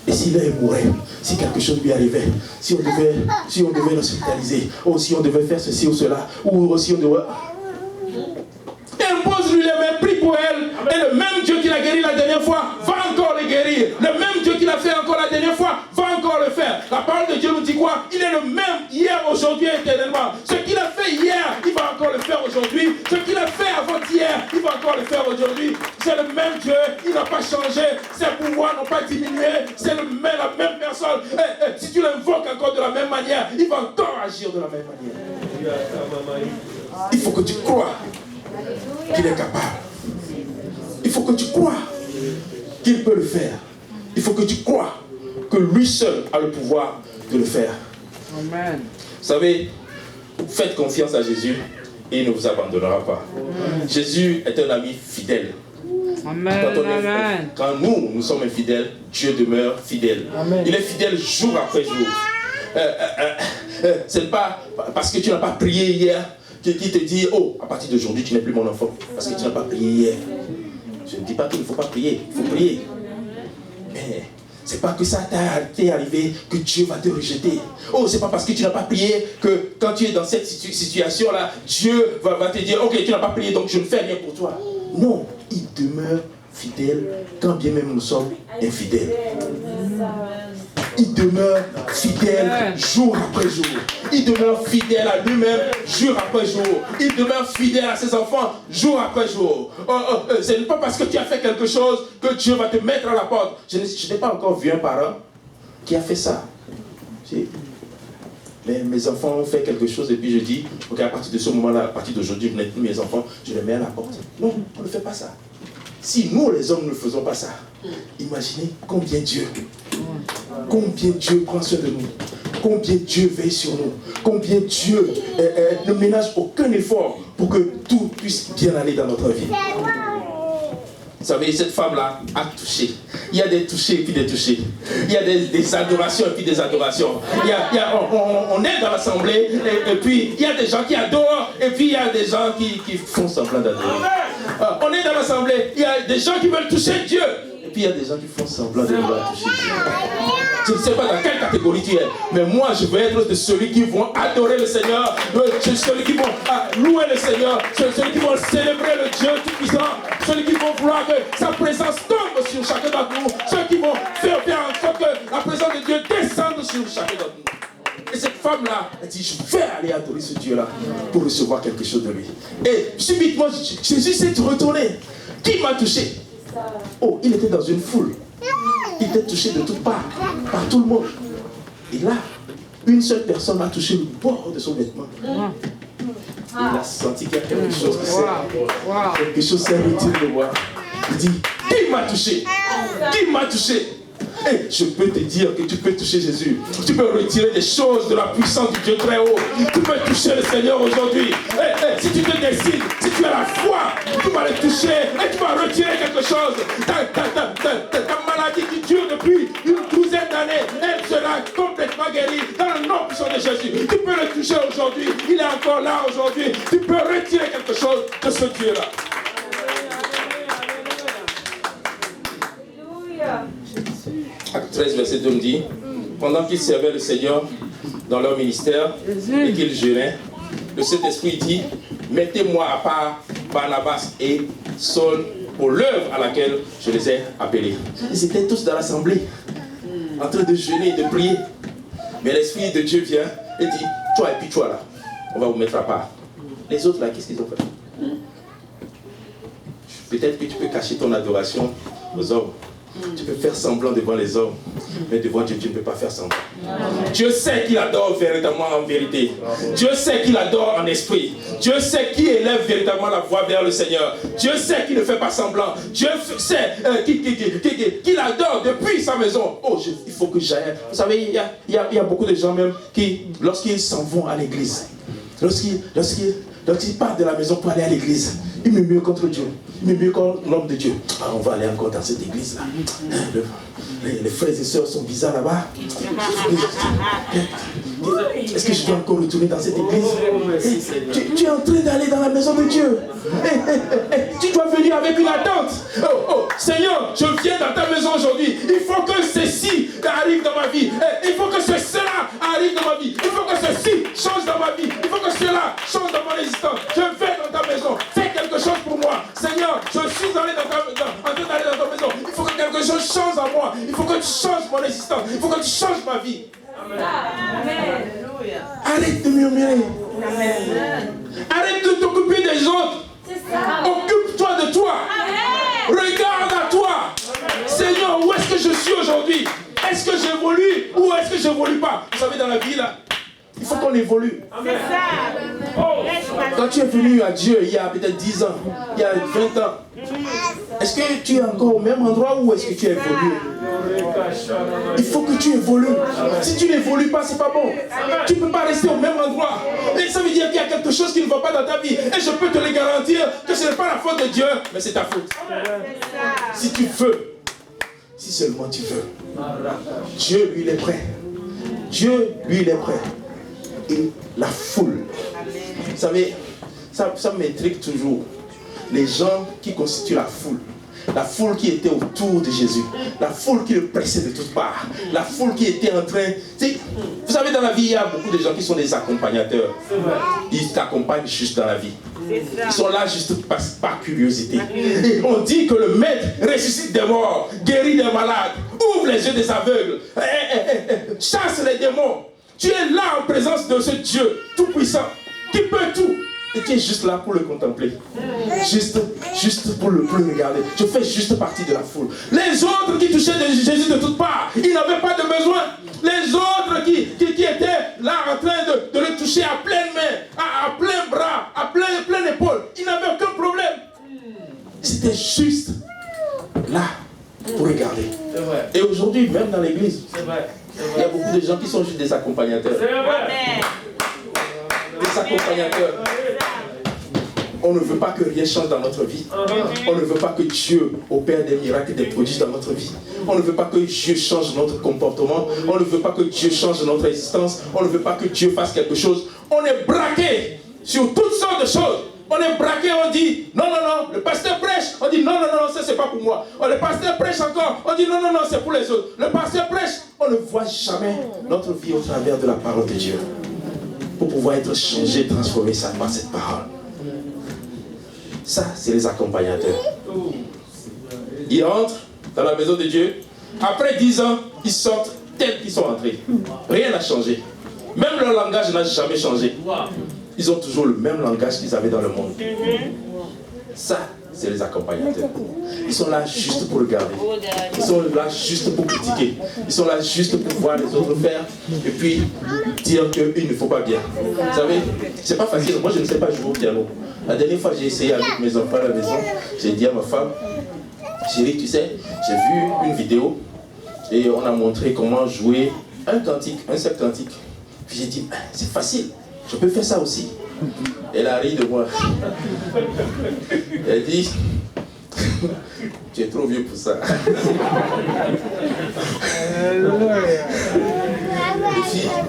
Et si là, elle mourait, si quelque chose lui arrivait, si on devait l'hospitaliser, ou si on devait faire ceci ou cela, ou si on devait... Impose-lui les mêmes prix pour elle, et le même Dieu qui l'a guéri la dernière fois va encore le guérir. Le même Dieu qui l'a fait encore la dernière fois va encore le faire. La parole de Dieu nous dit quoi? Il est le même hier, aujourd'hui et éternellement. Ce qu'il a fait hier, il va encore le faire aujourd'hui. Ce qu'il a fait avant-hier, il va encore le faire aujourd'hui. C'est le même Dieu, il n'a pas changé. Ses pouvoirs n'ont pas diminué. C'est la même personne. Si tu l'invoques encore de la même manière, il va encore agir de la même manière. Il faut que tu crois qu'il est capable. Il faut que tu crois qu'il peut le faire. Il faut que tu crois que lui seul a le pouvoir de le faire. Amen. Vous savez, faites confiance à Jésus et il ne vous abandonnera pas. Amen. Jésus est un ami fidèle. Amen. Quand nous sommes infidèles, Dieu demeure fidèle. Amen. Il est fidèle jour après jour. Ce n'est pas parce que tu n'as pas prié hier qui te dit, à partir d'aujourd'hui, tu n'es plus mon enfant. Parce que tu n'as pas prié hier. Je ne dis pas qu'il ne faut pas prier. Il faut prier. Mais ce n'est pas que ça t'est arrivé que Dieu va te rejeter. C'est pas parce que tu n'as pas prié que quand tu es dans cette situation-là, Dieu va te dire, ok, tu n'as pas prié, donc je ne fais rien pour toi. Non, il demeure fidèle quand bien même nous sommes infidèles. Il demeure fidèle jour après jour. Il demeure fidèle à lui-même jour après jour. Il demeure fidèle à ses enfants jour après jour. Ce n'est pas parce que tu as fait quelque chose que Dieu va te mettre à la porte. Je n'ai pas encore vu un parent qui a fait ça. Mes enfants ont fait quelque chose et puis je dis, ok, à partir de ce moment-là, à partir d'aujourd'hui, vous n'êtes plus mes enfants, je les mets à la porte. Non, on ne fait pas ça. Si nous, les hommes, ne faisons pas ça, imaginez combien Dieu prend soin de nous, combien Dieu veille sur nous, combien Dieu ne ménage aucun effort pour que tout puisse bien aller dans notre vie. Vous savez, cette femme-là a touché. Il y a des touchés et puis des touchés. Il y a des adorations et puis des adorations. On est dans l'assemblée et puis il y a des gens qui adorent et puis il y a des gens qui font semblant d'adorer. On est dans l'assemblée, il y a des gens qui veulent toucher Dieu. Et puis il y a des gens qui font semblant de vouloir toucher Dieu. Je ne sais pas dans quelle catégorie tu es, mais moi je veux être de celui qui vont adorer le Seigneur, de celui qui vont louer le Seigneur, celui qui vont célébrer le Dieu Tout-Puissant, celui qui vont vouloir que sa présence tombe sur chacun d'entre nous, ceux qui vont faire en sorte que la présence de Dieu descende sur chacun d'entre nous. Et cette femme-là, elle dit, je vais aller adorer ce Dieu-là pour recevoir quelque chose de lui. Et subitement, Jésus s'est retourné. Qui m'a touché? Il était dans une foule. Il était touché de toutes parts, par tout le monde. Et là, une seule personne a touché le bord de son vêtement. Il a senti qu'il y a quelque chose qui quelque chose s'est retiré de moi. Il dit, qui m'a touché? Qui m'a touché? Et je peux te dire que tu peux toucher Jésus. Tu peux retirer des choses de la puissance du Dieu très haut. Tu peux toucher le Seigneur aujourd'hui. Si tu te décides, si tu tu as la foi, tu vas le toucher et tu vas retirer quelque chose. Ta maladie qui dure depuis une douzaine d'années, elle sera complètement guérie dans le nom puissant de Jésus. Tu peux le toucher aujourd'hui, il est encore là aujourd'hui. Tu peux retirer quelque chose de ce Dieu-là. Acte 13, verset 2 me dit, pendant qu'ils servaient le Seigneur dans leur ministère et qu'ils jeûnaient, le Saint-Esprit dit, mettez-moi à part Barnabas et Saul pour l'œuvre à laquelle je les ai appelés. Ils étaient tous dans l'assemblée, en train de jeûner et de prier. Mais l'Esprit de Dieu vient et dit, toi et puis toi là, on va vous mettre à part. Les autres là, qu'est-ce qu'ils ont fait? Peut-être que tu peux cacher ton adoration aux hommes. Tu peux faire semblant devant les hommes, mais devant Dieu, tu ne peux pas faire semblant. Dieu sait qu'il adore véritablement en vérité. Dieu sait qu'il adore en esprit. Dieu sait qui élève véritablement la voix vers le Seigneur. Dieu sait qu'il ne fait pas semblant. Dieu sait qu'il adore depuis sa maison. Oh, il faut que j'aille. Vous savez, il y a beaucoup de gens même qui, lorsqu'ils s'en vont à l'église, lorsqu'ils partent de la maison pour aller à l'église, ils murmurent contre Dieu. Ils murmurent contre l'homme de Dieu. Ah, on va aller encore dans cette église-là. Les frères et sœurs sont bizarres là-bas. Est-ce que je dois encore retourner dans cette église? Tu es en train d'aller dans la maison de Dieu. Tu dois venir avec une attente. Oh, Seigneur, je viens dans ta maison aujourd'hui. Il faut que ceci arrive dans ma vie. Il faut que cela arrive dans ma vie. Il faut que ceci change dans ma vie. Il faut que cela change dans mon existence. Je vais dans ta maison. Fais quelque chose pour moi. Seigneur, je suis en train d'aller dans ta maison. Il faut que quelque chose change en moi. Il faut que tu changes mon existence. Il faut que tu changes ma vie. Amen. Arrête de murmurer. Amen. Arrête de t'occuper des autres. Occupe-toi de toi. Amen. Regarde à toi. Amen. Seigneur, où est-ce que je suis aujourd'hui? Est-ce que j'évolue ou est-ce que je n'évolue pas? Vous savez, dans la vie là, il faut qu'on évolue. Quand tu es venu à Dieu il y a peut-être 10 ans, il y a 20 ans, est-ce que tu es encore au même endroit ou est-ce que tu as évolué? Il faut que tu évolues. Si tu n'évolues pas, c'est pas bon. Tu ne peux pas rester au même endroit. Et ça veut dire qu'il y a quelque chose qui ne va pas dans ta vie. Et je peux te le garantir que ce n'est pas la faute de Dieu, mais c'est ta faute. Si tu veux, si seulement tu veux, Dieu, lui, il est prêt. Dieu, lui, il est prêt. Et la foule. Vous savez, ça m'intrigue toujours. Les gens qui constituent la foule qui était autour de Jésus, la foule qui le pressait de toutes parts, la foule qui était en train... Vous savez, dans la vie, il y a beaucoup de gens qui sont des accompagnateurs. Ils t'accompagnent juste dans la vie. Ils sont là juste par curiosité. Et on dit que le maître ressuscite des morts, guérit des malades, ouvre les yeux des aveugles, chasse les démons. Tu es là en présence de ce Dieu tout-puissant, qui peut tout. Et tu es juste là pour le contempler. Juste pour le regarder. Je fais juste partie de la foule. Les autres qui touchaient Jésus de toutes parts, ils n'avaient pas de besoin. Les autres qui étaient là en train de le toucher à pleine main, à plein bras, à plein épaule, ils n'avaient aucun problème. C'était juste là pour regarder. Et aujourd'hui, même dans l'église, il y a beaucoup de gens qui sont juste des accompagnateurs. Des accompagnateurs. On ne veut pas que rien change dans notre vie. On ne veut pas que Dieu opère des miracles et des prodiges dans notre vie. On ne veut pas que Dieu change notre comportement. On ne veut pas que Dieu change notre existence. On ne veut pas que Dieu fasse quelque chose. On est braqué sur toutes sortes de choses. On est braqué, on dit non, le pasteur prêche. On dit non, ça c'est pas pour moi. Le pasteur prêche encore. On dit non, c'est pour les autres. Le pasteur prêche. On ne voit jamais notre vie au travers de la parole de Dieu. Pour pouvoir être changé, transformé par cette parole. Ça, c'est les accompagnateurs. Ils entrent dans la maison de Dieu. Après 10 ans, ils sortent tels qu'ils sont entrés. Rien n'a changé. Même leur langage n'a jamais changé. Ils ont toujours le même langage qu'ils avaient dans le monde. Ça, c'est les accompagnateurs. Ils sont là juste pour regarder. Ils sont là juste pour critiquer. Ils sont là juste pour voir les autres faire. Et puis, dire qu'il ne faut pas bien. Vous savez, c'est pas facile. Moi, je ne sais pas jouer au piano. La dernière fois, j'ai essayé avec mes enfants à la maison. J'ai dit à ma femme, chérie, tu sais, j'ai vu une vidéo et on a montré comment jouer un cantique, un seul cantique. Puis j'ai dit, c'est facile, je peux faire ça aussi. Elle a ri de moi. Elle dit, tu es trop vieux pour ça.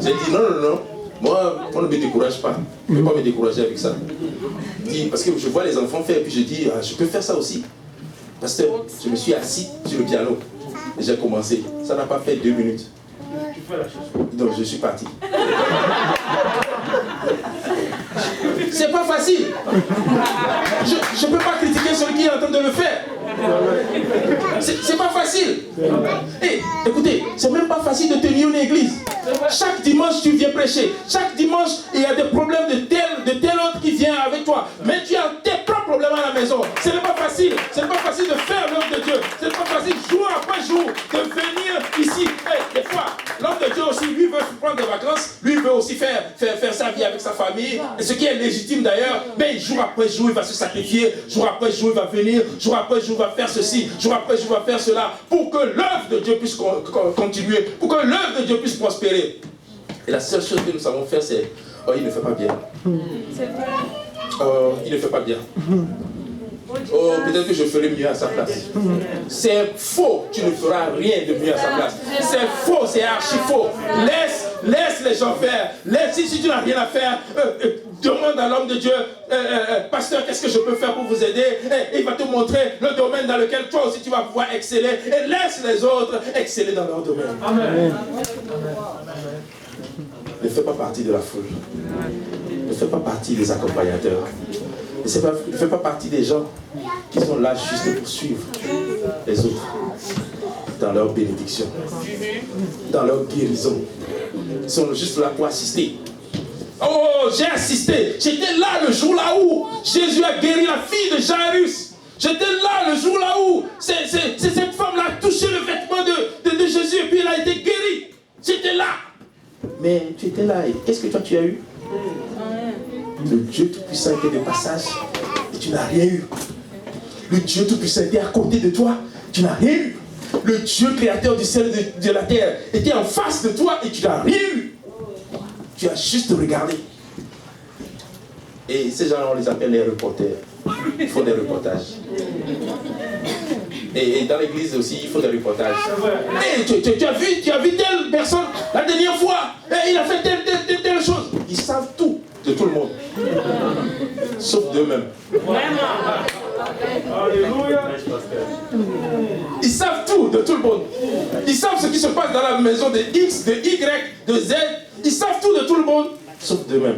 J'ai dit, non. Moi, on ne me décourage pas. Je ne peux pas me décourager avec ça. Parce que je vois les enfants faire, puis je dis, je peux faire ça aussi. Pasteur, je me suis assis sur le piano et j'ai commencé. Ça n'a pas fait 2 minutes. Donc je suis parti. C'est pas facile. Je ne peux pas critiquer celui qui est en train de le faire. C'est pas facile. Et écoutez, c'est même pas facile de tenir une église. Chaque dimanche tu viens prêcher. Chaque dimanche il y a des problèmes de tel autre qui vient avec toi. Mais tu as tes propres problèmes à la maison. Ce n'est pas facile. Ce n'est pas facile de faire l'œuvre de Dieu. Ce n'est pas facile jour après jour de venir ici. Des fois, l'homme de Dieu aussi, lui veut prendre des vacances. Lui veut aussi faire sa vie avec sa famille. Et ce qui est légitime d'ailleurs. Mais jour après jour, il va se sacrifier. Jour après jour, il va venir. Jour après jour, il va faire ceci. Jour après jour, il va faire cela. Pour que l'œuvre de Dieu puisse continuer. Pour que l'œuvre de Dieu puisse prospérer. Et la seule chose que nous savons faire, c'est il ne fait pas bien. C'est vrai. Il ne fait pas bien. Peut-être que je ferai mieux à sa place. C'est faux, tu ne feras rien de mieux à sa place. C'est faux, c'est archi faux. Laisse les gens faire. Si tu n'as rien à faire, demande à l'homme de Dieu, pasteur, qu'est-ce que je peux faire pour vous aider? Il va te montrer le domaine dans lequel toi aussi tu vas pouvoir exceller. Et laisse les autres exceller dans leur domaine. Amen. Ne fais pas partie de la foule. Ne fais pas partie des accompagnateurs. Ne fais pas partie des gens qui sont là juste pour suivre les autres dans leur bénédiction, dans leur guérison. Ils sont juste là pour assister. Oh, j'ai assisté. J'étais là le jour là où Jésus a guéri la fille de Jairus. J'étais là le jour là où cette femme-là a touché le vêtement de Jésus et puis elle a été guérie. J'étais là. Mais tu étais là et qu'est-ce que toi tu as eu? Le Dieu Tout-Puissant était de passage et tu n'as rien eu. Le Dieu Tout-Puissant était à côté de toi, tu n'as rien eu. Le Dieu créateur du ciel et de la terre était en face de toi et tu n'as rien eu. Tu as juste regardé. Et ces gens-là, on les appelle les reporters. Il faut des reportages. Et dans l'église aussi, il faut des reportages. Hey, tu as vu telle personne la dernière fois, il a fait telle chose. Ils savent tout de tout le monde. Sauf d'eux-mêmes. Ils savent tout de tout le monde. Ils savent ce qui se passe dans la maison de X, de Y, de Z. Ils savent tout de tout le monde. Sauf d'eux-mêmes.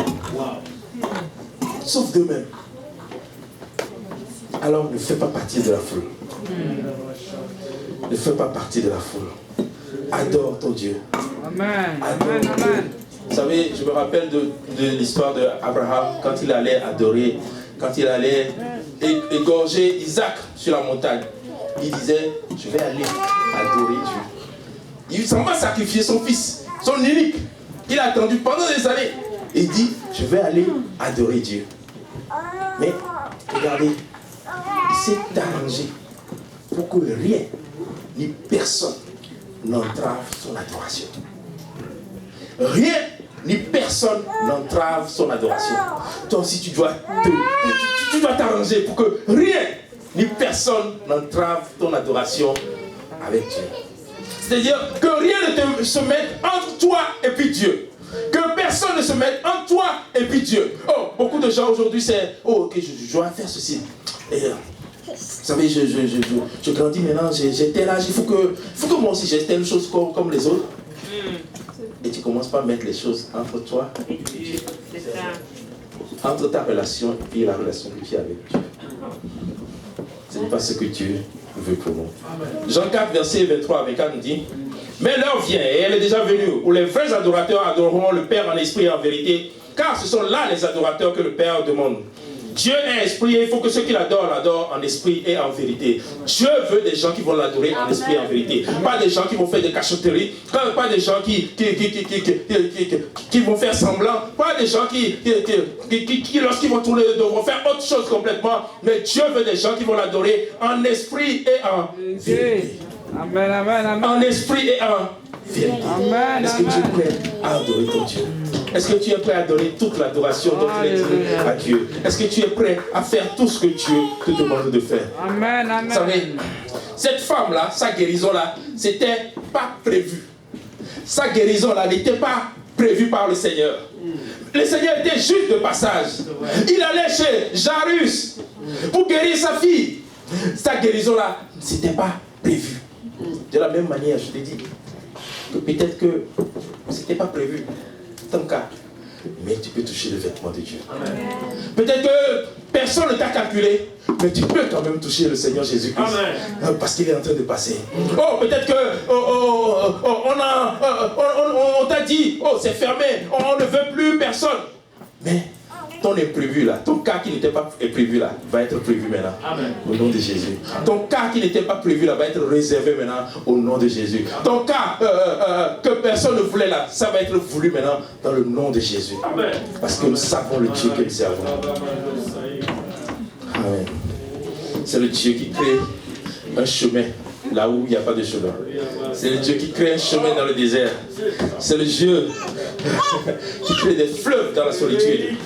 Sauf d'eux-mêmes. Alors ne fais pas partie de la foule. Ne fais pas partie de la foule. Adore ton Dieu. Amen. Adore ton Dieu. Vous savez, je me rappelle de l'histoire d'Abraham quand il allait adorer, quand il allait égorger Isaac sur la montagne. Il disait, je vais aller adorer Dieu. Il s'en va sacrifier son fils, son unique. Il a attendu pendant des années. Et il dit, je vais aller adorer Dieu. Mais, regardez, il s'est arrangé pour que rien ni personne n'entrave son adoration. Rien ni personne n'entrave son adoration. Toi aussi, tu dois t'arranger pour que rien ni personne n'entrave ton adoration avec Dieu. C'est-à-dire que rien ne se mette entre toi et puis Dieu. Que personne ne se mette entre toi et puis Dieu. Oh, beaucoup de gens aujourd'hui, c'est ok, je dois faire ceci. Et vous savez, je grandis maintenant, j'ai tel âge, il faut que moi aussi j'ai telle chose comme les autres. Et tu commences par mettre les choses entre toi et Dieu. Entre ta relation et puis la relation que tu as avec Dieu. Ce n'est pas ce que Dieu veut pour nous. Jean 4, verset 23 à 24 nous dit: mais l'heure vient, et elle est déjà venue, où les vrais adorateurs adoreront le Père en esprit et en vérité, car ce sont là les adorateurs que le Père demande. Dieu est esprit et il faut que ceux qui l'adorent en esprit et en vérité. Dieu veut des gens qui vont l'adorer en esprit et en vérité. Pas des gens qui vont faire des cachotteries, pas des gens qui vont faire semblant, pas des gens qui lorsqu'ils vont tourner le dos, vont faire autre chose complètement. Mais Dieu veut des gens qui vont l'adorer en esprit et en vérité. Amen, amen, amen. En esprit et en vérité. Amen, est-ce que tu es prêt à adorer ton Dieu? Est-ce que tu es prêt à donner toute l'adoration dont tu es digne à Dieu? Est-ce que tu es prêt à faire tout ce que Dieu te demande de faire? Amen, amen. Vous savez, cette femme-là, sa guérison-là, c'était pas prévu. Sa guérison-là n'était pas prévue par le Seigneur. Le Seigneur était juste de passage. Il allait chez Jairus pour guérir sa fille. Sa guérison-là, c'était pas prévu. De la même manière, je te dis que peut-être que c'était pas prévu, ton cas, mais tu peux toucher le vêtement de Dieu. Peut-être que personne ne t'a calculé, mais tu peux quand même toucher le Seigneur Jésus-Christ. Parce qu'il est en train de passer. Oh, peut-être que on t'a dit, oh, c'est fermé, on ne veut plus personne. Mais ton imprévu là, ton cas qui n'était pas prévu là, va être prévu maintenant. Amen. Au nom de Jésus. Ton cas qui n'était pas prévu là, va être réservé maintenant au nom de Jésus. Ton cas que personne ne voulait là, ça va être voulu maintenant dans le nom de Jésus. Amen. Parce que nous savons le Dieu que nous servons. Amen. C'est le Dieu qui crée un chemin là où il n'y a pas de chemin. C'est le Dieu qui crée un chemin dans le désert. C'est le Dieu qui crée des fleuves dans la solitude.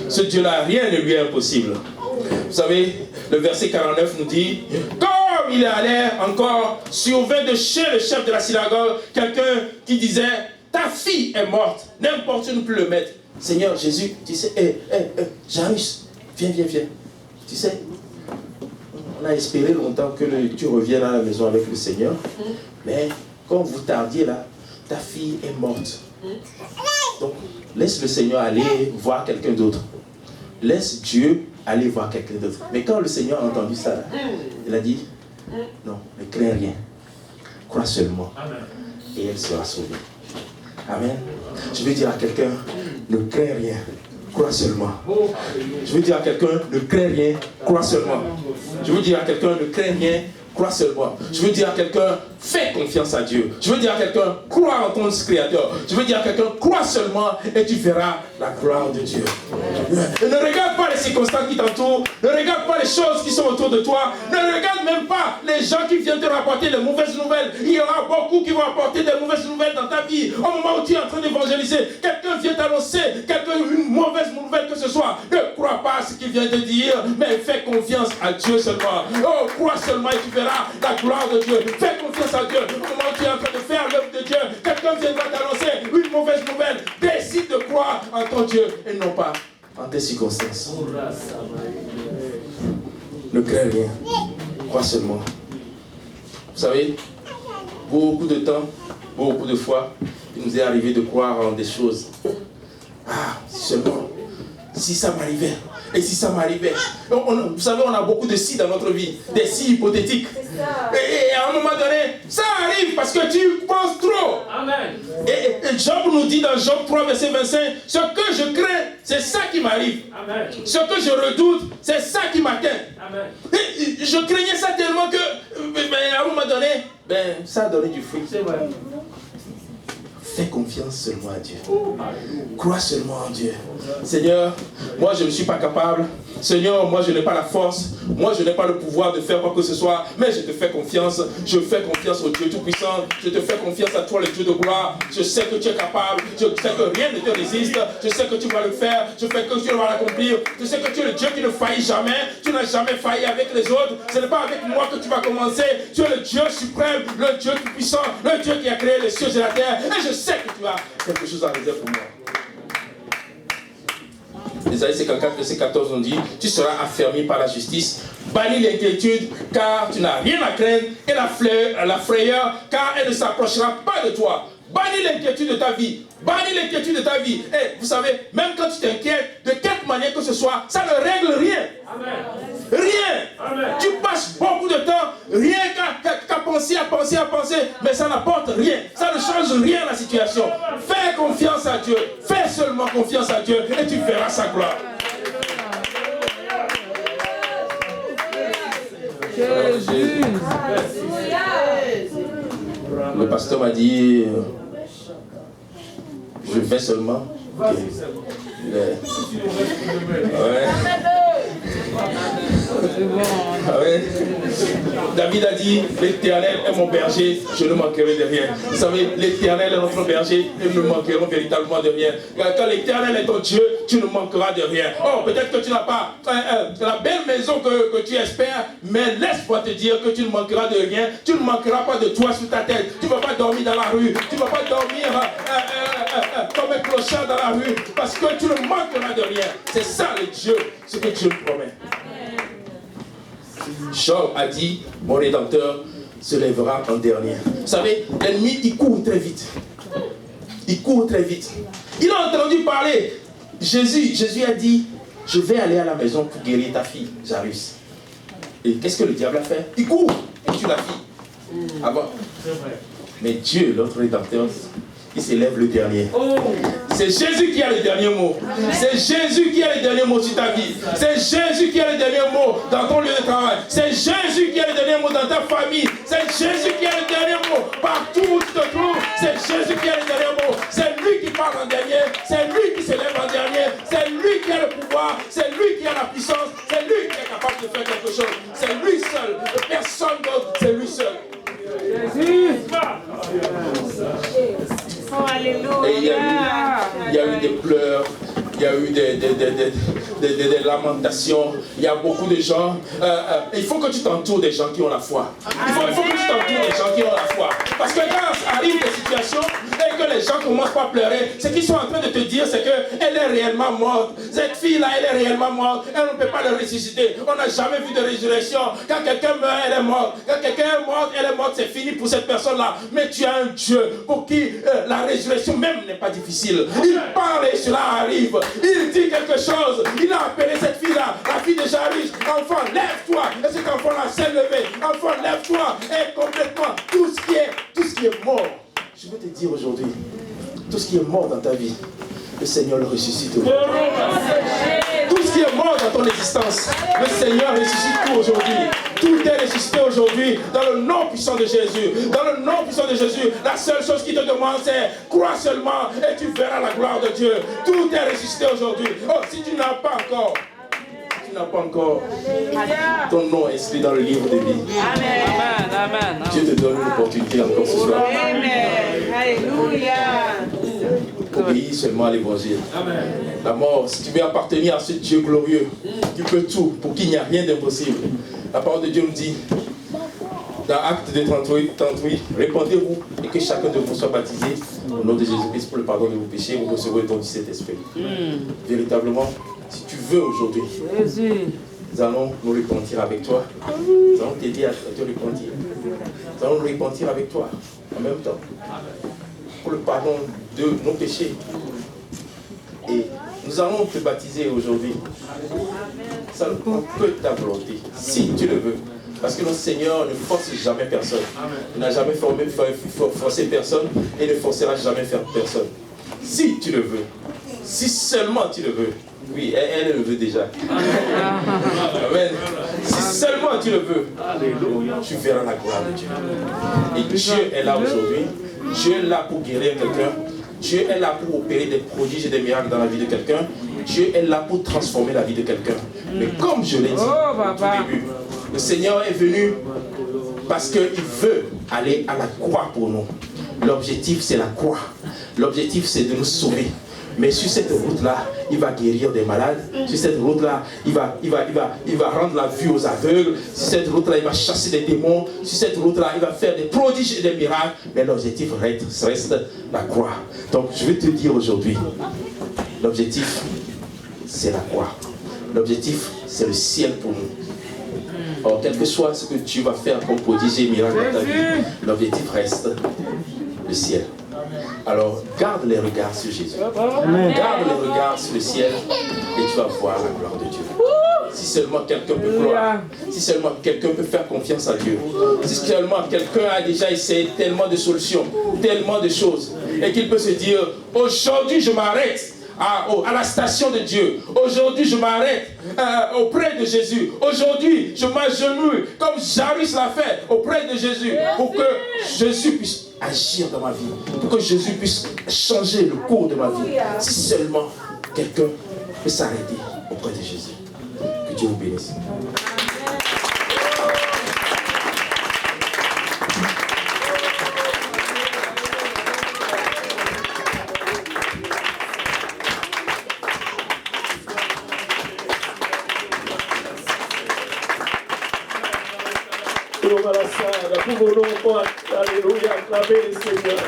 Ce Dieu-là, rien ne lui est impossible. Vous savez, le verset 49 nous dit, comme il allait encore survint de chez le chef de la synagogue quelqu'un qui disait, ta fille est morte, n'importe où ne peut le mettre. Seigneur Jésus, tu sais, Jairus, viens. Tu sais, on a espéré longtemps que tu reviennes à la maison avec le Seigneur, mais quand vous tardiez là, ta fille est morte. Donc, laisse le Seigneur aller voir quelqu'un d'autre. Laisse Dieu aller voir quelqu'un d'autre. Mais quand le Seigneur a entendu ça, là, il a dit, non, ne crains rien. Crois seulement. Et elle sera sauvée. Amen. Je veux dire à quelqu'un, ne crains rien. Crois seulement. Je veux dire à quelqu'un, ne crains rien, crois seulement. Je veux dire à quelqu'un, ne crains rien, crois seulement. Je veux dire à quelqu'un, fais confiance à Dieu. Je veux dire à quelqu'un, crois en ton Créateur. Je veux dire à quelqu'un, crois seulement et tu verras la gloire de Dieu. Ne regarde pas les circonstances qui t'entourent. Ne regarde pas les choses qui sont autour de toi. Ne regarde même pas les gens qui viennent te rapporter les mauvaises nouvelles. Il y aura beaucoup qui vont apporter des mauvaises nouvelles dans ta vie. Au moment où tu es en train d'évangéliser, quelqu'un vient t'annoncer une mauvaise nouvelle que ce soit. Ne crois pas à ce qu'il vient te dire, mais fais confiance à Dieu seulement. Oh, crois seulement et tu verras la gloire de Dieu. Fais confiance à Dieu. Au moment où tu es en train de faire l'œuvre de Dieu, quelqu'un viendra t'annoncer une mauvaise nouvelle. Décide de croire en ton Dieu et non pas en tes circonstances. Ne crains rien. Crois seulement. Vous savez, beaucoup de temps, beaucoup de fois, il nous est arrivé de croire en des choses. Ah, si seulement, si ça m'arrivait, et si ça m'arrivait. Vous savez, on a beaucoup de si dans notre vie, des si hypothétiques. Et à un moment donné, ça arrive parce que tu penses trop. Amen. Et Job nous dit dans Job 3, verset 25, ce que je crains, c'est ça qui m'arrive. Amen. Ce que je redoute, c'est ça qui m'atteint. Amen. Et je craignais ça tellement que, à un moment donné, ça a donné du fruit. C'est vrai. Fais confiance seulement à Dieu. Crois seulement en Dieu. Seigneur, moi je ne suis pas capable. Seigneur, moi je n'ai pas la force. Moi je n'ai pas le pouvoir de faire quoi que ce soit. Mais je te fais confiance. Je fais confiance au Dieu Tout-Puissant. Je te fais confiance à toi, le Dieu de gloire. Je sais que tu es capable. Je sais que rien ne te résiste. Je sais que tu vas le faire. Je sais que tu vas l'accomplir. Je sais que tu es le Dieu qui ne faillit jamais. Tu n'as jamais failli avec les autres. Ce n'est pas avec moi que tu vas commencer. Tu es le Dieu suprême, le Dieu Tout-Puissant, le Dieu qui a créé les cieux et la terre. Et je sais que tu as quelque chose à réserver pour moi. Ésaïe 54, verset 14, on dit, tu seras affermi par la justice, bannis l'inquiétude, car tu n'as rien à craindre, et la frayeur, car elle ne s'approchera pas de toi. Bannis l'inquiétude de ta vie. Bannis l'inquiétude de ta vie. Et vous savez, même quand tu t'inquiètes, de quelque manière que ce soit, ça ne règle rien. Amen. Rien. Amen. Tu passes beaucoup de temps, rien qu'à penser, mais ça n'apporte rien. Ça ne change rien à la situation. Fais confiance à Dieu. Fais seulement confiance à Dieu et tu verras sa gloire. Jésus. Le pasteur m'a dit, je fais seulement. Ouais. Ah ouais. David a dit, l'Éternel est mon berger, je ne manquerai de rien. Vous savez, l'Éternel est notre berger, et nous ne manquerons véritablement de rien. Quand l'Éternel est ton Dieu, tu ne manqueras de rien. Oh, peut-être que tu n'as pas la belle maison que tu espères, mais laisse-moi te dire que tu ne manqueras de rien. Tu ne manqueras pas de toi sur ta tête. Tu ne vas pas dormir dans la rue. Tu ne vas pas dormir comme un clochard dans la rue, parce que tu ne manqueras de rien. C'est ça le Dieu, ce que Dieu promet. Job a dit, mon Rédempteur se lèvera en dernier. Vous savez, l'ennemi, il court très vite. Il court très vite. Il a entendu parler. Jésus a dit, je vais aller à la maison pour guérir ta fille, Jairus. Et qu'est-ce que le diable a fait? Il court et tue la fille. Ah bon? Mais Dieu, notre Rédempteur, il s'élève le dernier. C'est Jésus qui a le dernier mot. C'est Jésus qui a le dernier mot sur ta vie. C'est Jésus qui a le dernier mot dans ton lieu de travail. C'est Jésus qui a le dernier mot dans ta famille. C'est Jésus qui a le dernier mot partout où tu te trouves. C'est Jésus qui a le dernier mot. C'est lui qui parle en dernier. C'est lui qui s'élève en dernier. C'est lui qui a le pouvoir. C'est lui qui a la puissance. C'est lui qui est capable de faire quelque chose. C'est lui seul. Personne d'autre. C'est lui seul. Oh, alléluia. Et il y a eu des pleurs, il y a eu des lamentations, il y a beaucoup de gens. Il faut que tu t'entoures des gens qui ont la foi. Il faut que tu t'entoures des gens qui ont la foi. Parce que quand arrivent des situations et que les gens commencent à pleurer, ce qu'ils sont en train de te dire, c'est qu'elle est réellement morte. Cette fille-là, elle est réellement morte. Elle ne peut pas le ressusciter. On n'a jamais vu de résurrection. Quand quelqu'un meurt, elle est morte. Quand quelqu'un est mort, elle est morte. C'est fini pour cette personne-là. Mais tu as un Dieu pour qui la résurrection même n'est pas difficile. Il parle et cela arrive. Il dit quelque chose. Il a appelé cette fille-là, la fille de Jairus. Enfant, lève-toi. Et cet enfant-là s'est levé. Enfant, lève-toi. Et complètement, tout ce qui est mort. Je veux te dire aujourd'hui, tout ce qui est mort dans ta vie, le Seigneur le ressuscite aujourd'hui. Tout ce qui est mort dans ton existence, le Seigneur ressuscite tout aujourd'hui. Tout est ressuscité aujourd'hui dans le nom puissant de Jésus. Dans le nom puissant de Jésus, la seule chose qui te demande, c'est crois seulement et tu verras la gloire de Dieu. Tout est ressuscité aujourd'hui. Oh, si tu n'as pas encore, ton nom est inscrit dans le livre de vie. Amen. Amen. Dieu te donne une opportunité encore ce soir. Amen. Alléluia. Obéis seulement à l'évangile. La mort, si tu veux appartenir à ce Dieu glorieux, tu peux tout pour qu'il n'y a rien d'impossible. La parole de Dieu nous dit, dans Actes de 38, répandez-vous et que chacun de vous soit baptisé au nom de Jésus-Christ pour le pardon de vos péchés, vous recevrez le don du Saint-Esprit. Véritablement, si tu veux aujourd'hui, nous allons nous repentir avec toi. Nous allons t'aider à te repentir. Nous allons nous repentir avec toi en même temps pour le pardon de nos péchés. Et nous allons te baptiser aujourd'hui. Ça ne prend que ta volonté, si tu le veux. Parce que notre Seigneur ne force jamais personne. Il n'a jamais forcé personne et ne forcera jamais faire personne. Si tu le veux, si seulement tu le veux. Oui, elle le veut déjà. Amen. Si seulement tu le veux, tu verras la gloire de Dieu. Et Dieu est là aujourd'hui. Dieu est là pour guérir quelqu'un. Dieu est là pour opérer des prodiges et des miracles dans la vie de quelqu'un. Dieu est là pour transformer la vie de quelqu'un. Mais comme je l'ai dit au tout début, le Seigneur est venu parce qu'il veut aller à la croix pour nous. L'objectif, c'est la croix. L'objectif, c'est de nous sauver. Mais sur cette route-là, il va guérir des malades. Sur cette route-là, il va rendre la vue aux aveugles. Sur cette route-là, il va chasser des démons. Sur cette route-là, il va faire des prodiges et des miracles. Mais l'objectif reste la croix. Donc, je vais te dire aujourd'hui, l'objectif, c'est la croix. L'objectif, c'est le ciel pour nous. Or, quel que soit ce que tu vas faire comme prodige et miracle dans ta vie, l'objectif reste le ciel. Alors, garde les regards sur Jésus. Garde les regards sur le ciel et tu vas voir la gloire de Dieu. Si seulement quelqu'un peut croire, si seulement quelqu'un peut faire confiance à Dieu, si seulement quelqu'un a déjà essayé tellement de solutions, tellement de choses, et qu'il peut se dire, aujourd'hui je m'arrête à la station de Dieu. Aujourd'hui, je m'arrête auprès de Jésus. Aujourd'hui, je m'agenouille comme Jairus l'a fait auprès de Jésus pour que Jésus puisse agir dans ma vie, pour que Jésus puisse changer le cours de ma vie. Si seulement quelqu'un peut s'arrêter auprès de Jésus. Que Dieu vous bénisse. mon nom pour, alléluia, acclamer, Seigneur.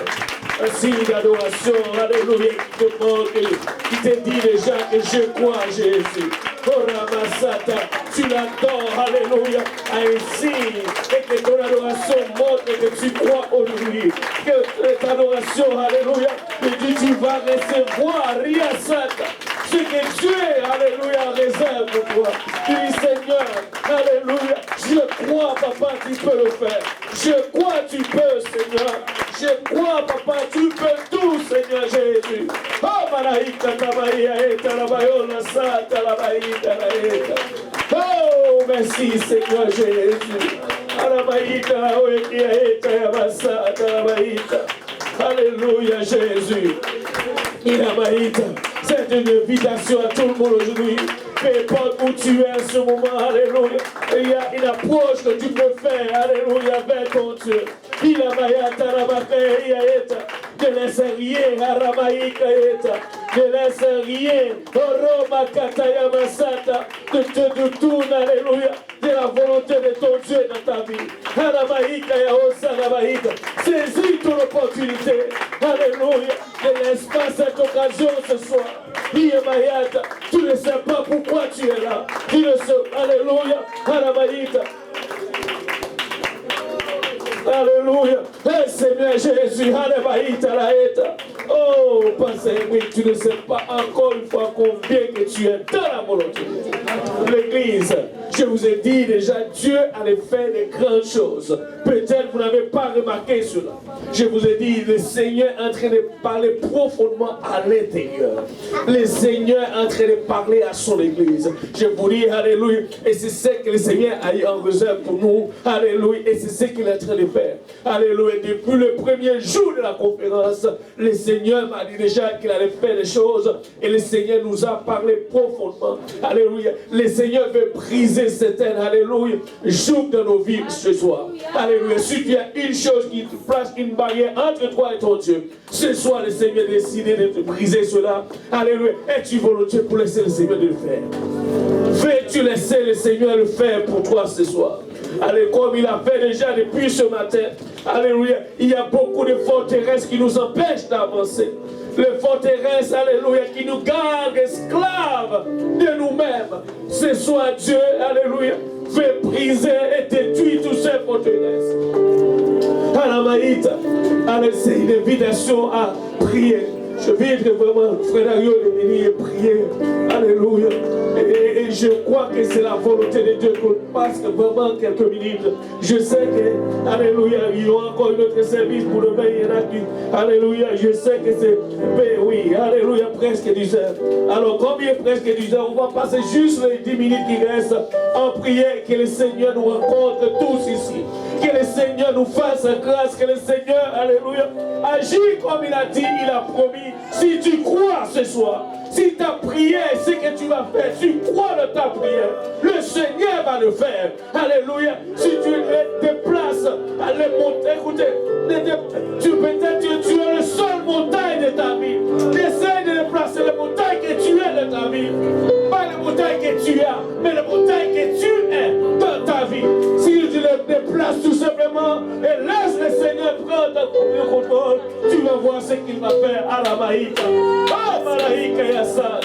Un signe d'adoration, alléluia, qui te manque, qui te dit déjà que je crois en Jésus. Oh Ramasata, tu l'adores, alléluia, à un signe, et que ton adoration montre que tu crois en lui. Que ta adoration, alléluia, que tu vas recevoir, Riasata, ce que Dieu, alléluia, réserve pour toi. Tu dis, Seigneur, alléluia, je crois, papa, tu peux le faire. Je crois, tu peux, Seigneur. Je crois, papa, tu peux tout, Seigneur Jésus. Oh, Maraïka, Tabaïa, Eta, Labayola, Sata, Labaïka, Laïka. Oh, merci, Seigneur Jésus. Alabaïka, Oekia, Eta, Yabasata, Labaïka. Alléluia, Jésus. Ilabaïka. C'est une invitation à tout le monde aujourd'hui. Peu importe où tu es en ce moment, alléluia. Il y a une approche que tu peux faire, alléluia, vers ton Dieu. Il a ne laisse rien, Aramaïkaeta, ne laisse rien, Oroma Kataya Masata, de te tourner, alléluia, de la volonté de ton Dieu dans ta vie. Aramaïkaya Osanabaïka, saisis ton opportunité, alléluia, ne laisse pas cette occasion ce soir. Mayata, tu ne sais pas pourquoi tu es là. Tu ne sais, alléluia, Aramaïka. Alléluia. Hey, Seigneur Jésus, alléluia. Oh, Pasteur, oui, tu ne sais pas encore une fois combien que tu es dans la volonté. L'église, je vous ai dit déjà, Dieu allait faire de grandes choses. Peut-être vous n'avez pas remarqué cela. Je vous ai dit, le Seigneur est en train de parler profondément à l'intérieur. Le Seigneur est en train de parler à son église. Je vous dis, alléluia. Et c'est ce que le Seigneur a eu en réserve pour nous. Alléluia. Et c'est ce qu'il est en train de faire. Alléluia. Depuis le premier jour de la conférence, le Seigneur m'a dit déjà qu'il allait faire des choses. Et le Seigneur nous a parlé profondément. Alléluia. Le Seigneur veut briser certaines, alléluia, joug dans nos vies ce soir. Alléluia. Si tu as une chose qui te place une barrière entre toi et ton Dieu, ce soir le Seigneur a décidé de te briser cela. Alléluia. Es-tu volontiers pour laisser le Seigneur de le faire? Veux-tu laisser le Seigneur le faire pour toi ce soir? Allez, comme il a fait déjà depuis ce matin. Alléluia. Il y a beaucoup de forteresses qui nous empêchent d'avancer. Les forteresses, alléluia, qui nous gardent esclaves de nous-mêmes. Ce soir, Dieu, alléluia, veut briser et détruire toutes ces forteresses. Alamaïta, allez, c'est une invitation à prier. Je vais vraiment, frère Dario, de venir prier. Alléluia. Et je crois que c'est la volonté de Dieu qu'on passe vraiment quelques minutes. Je sais que, alléluia, il y aura encore un autre service pour le veiller. Alléluia, je sais que c'est, oui, alléluia, presque 10 heures. Alors, comme il est presque 10 heures, on va passer juste les 10 minutes qui restent en prière, que le Seigneur nous rencontre tous ici. Que le Seigneur nous fasse grâce, que le Seigneur, alléluia, agit comme il a dit, il a promis. Si tu crois ce soir, si ta prière, ce que tu vas faire, tu crois de ta prière, le Seigneur va le faire. Alléluia. Si tu te déplaces, écoutez, peut-être tu es le seul montagne de ta vie. Essaye de déplacer les montagnes que tu es de ta vie. Pas les montagnes que tu as, mais les montagnes que tu es dans ta vie. Si tu les déplaces tout simplement et laisse le Seigneur prendre le contrôle, tu vas voir ce qu'il va faire à la Maïka. Ah, Malaïka Yassa.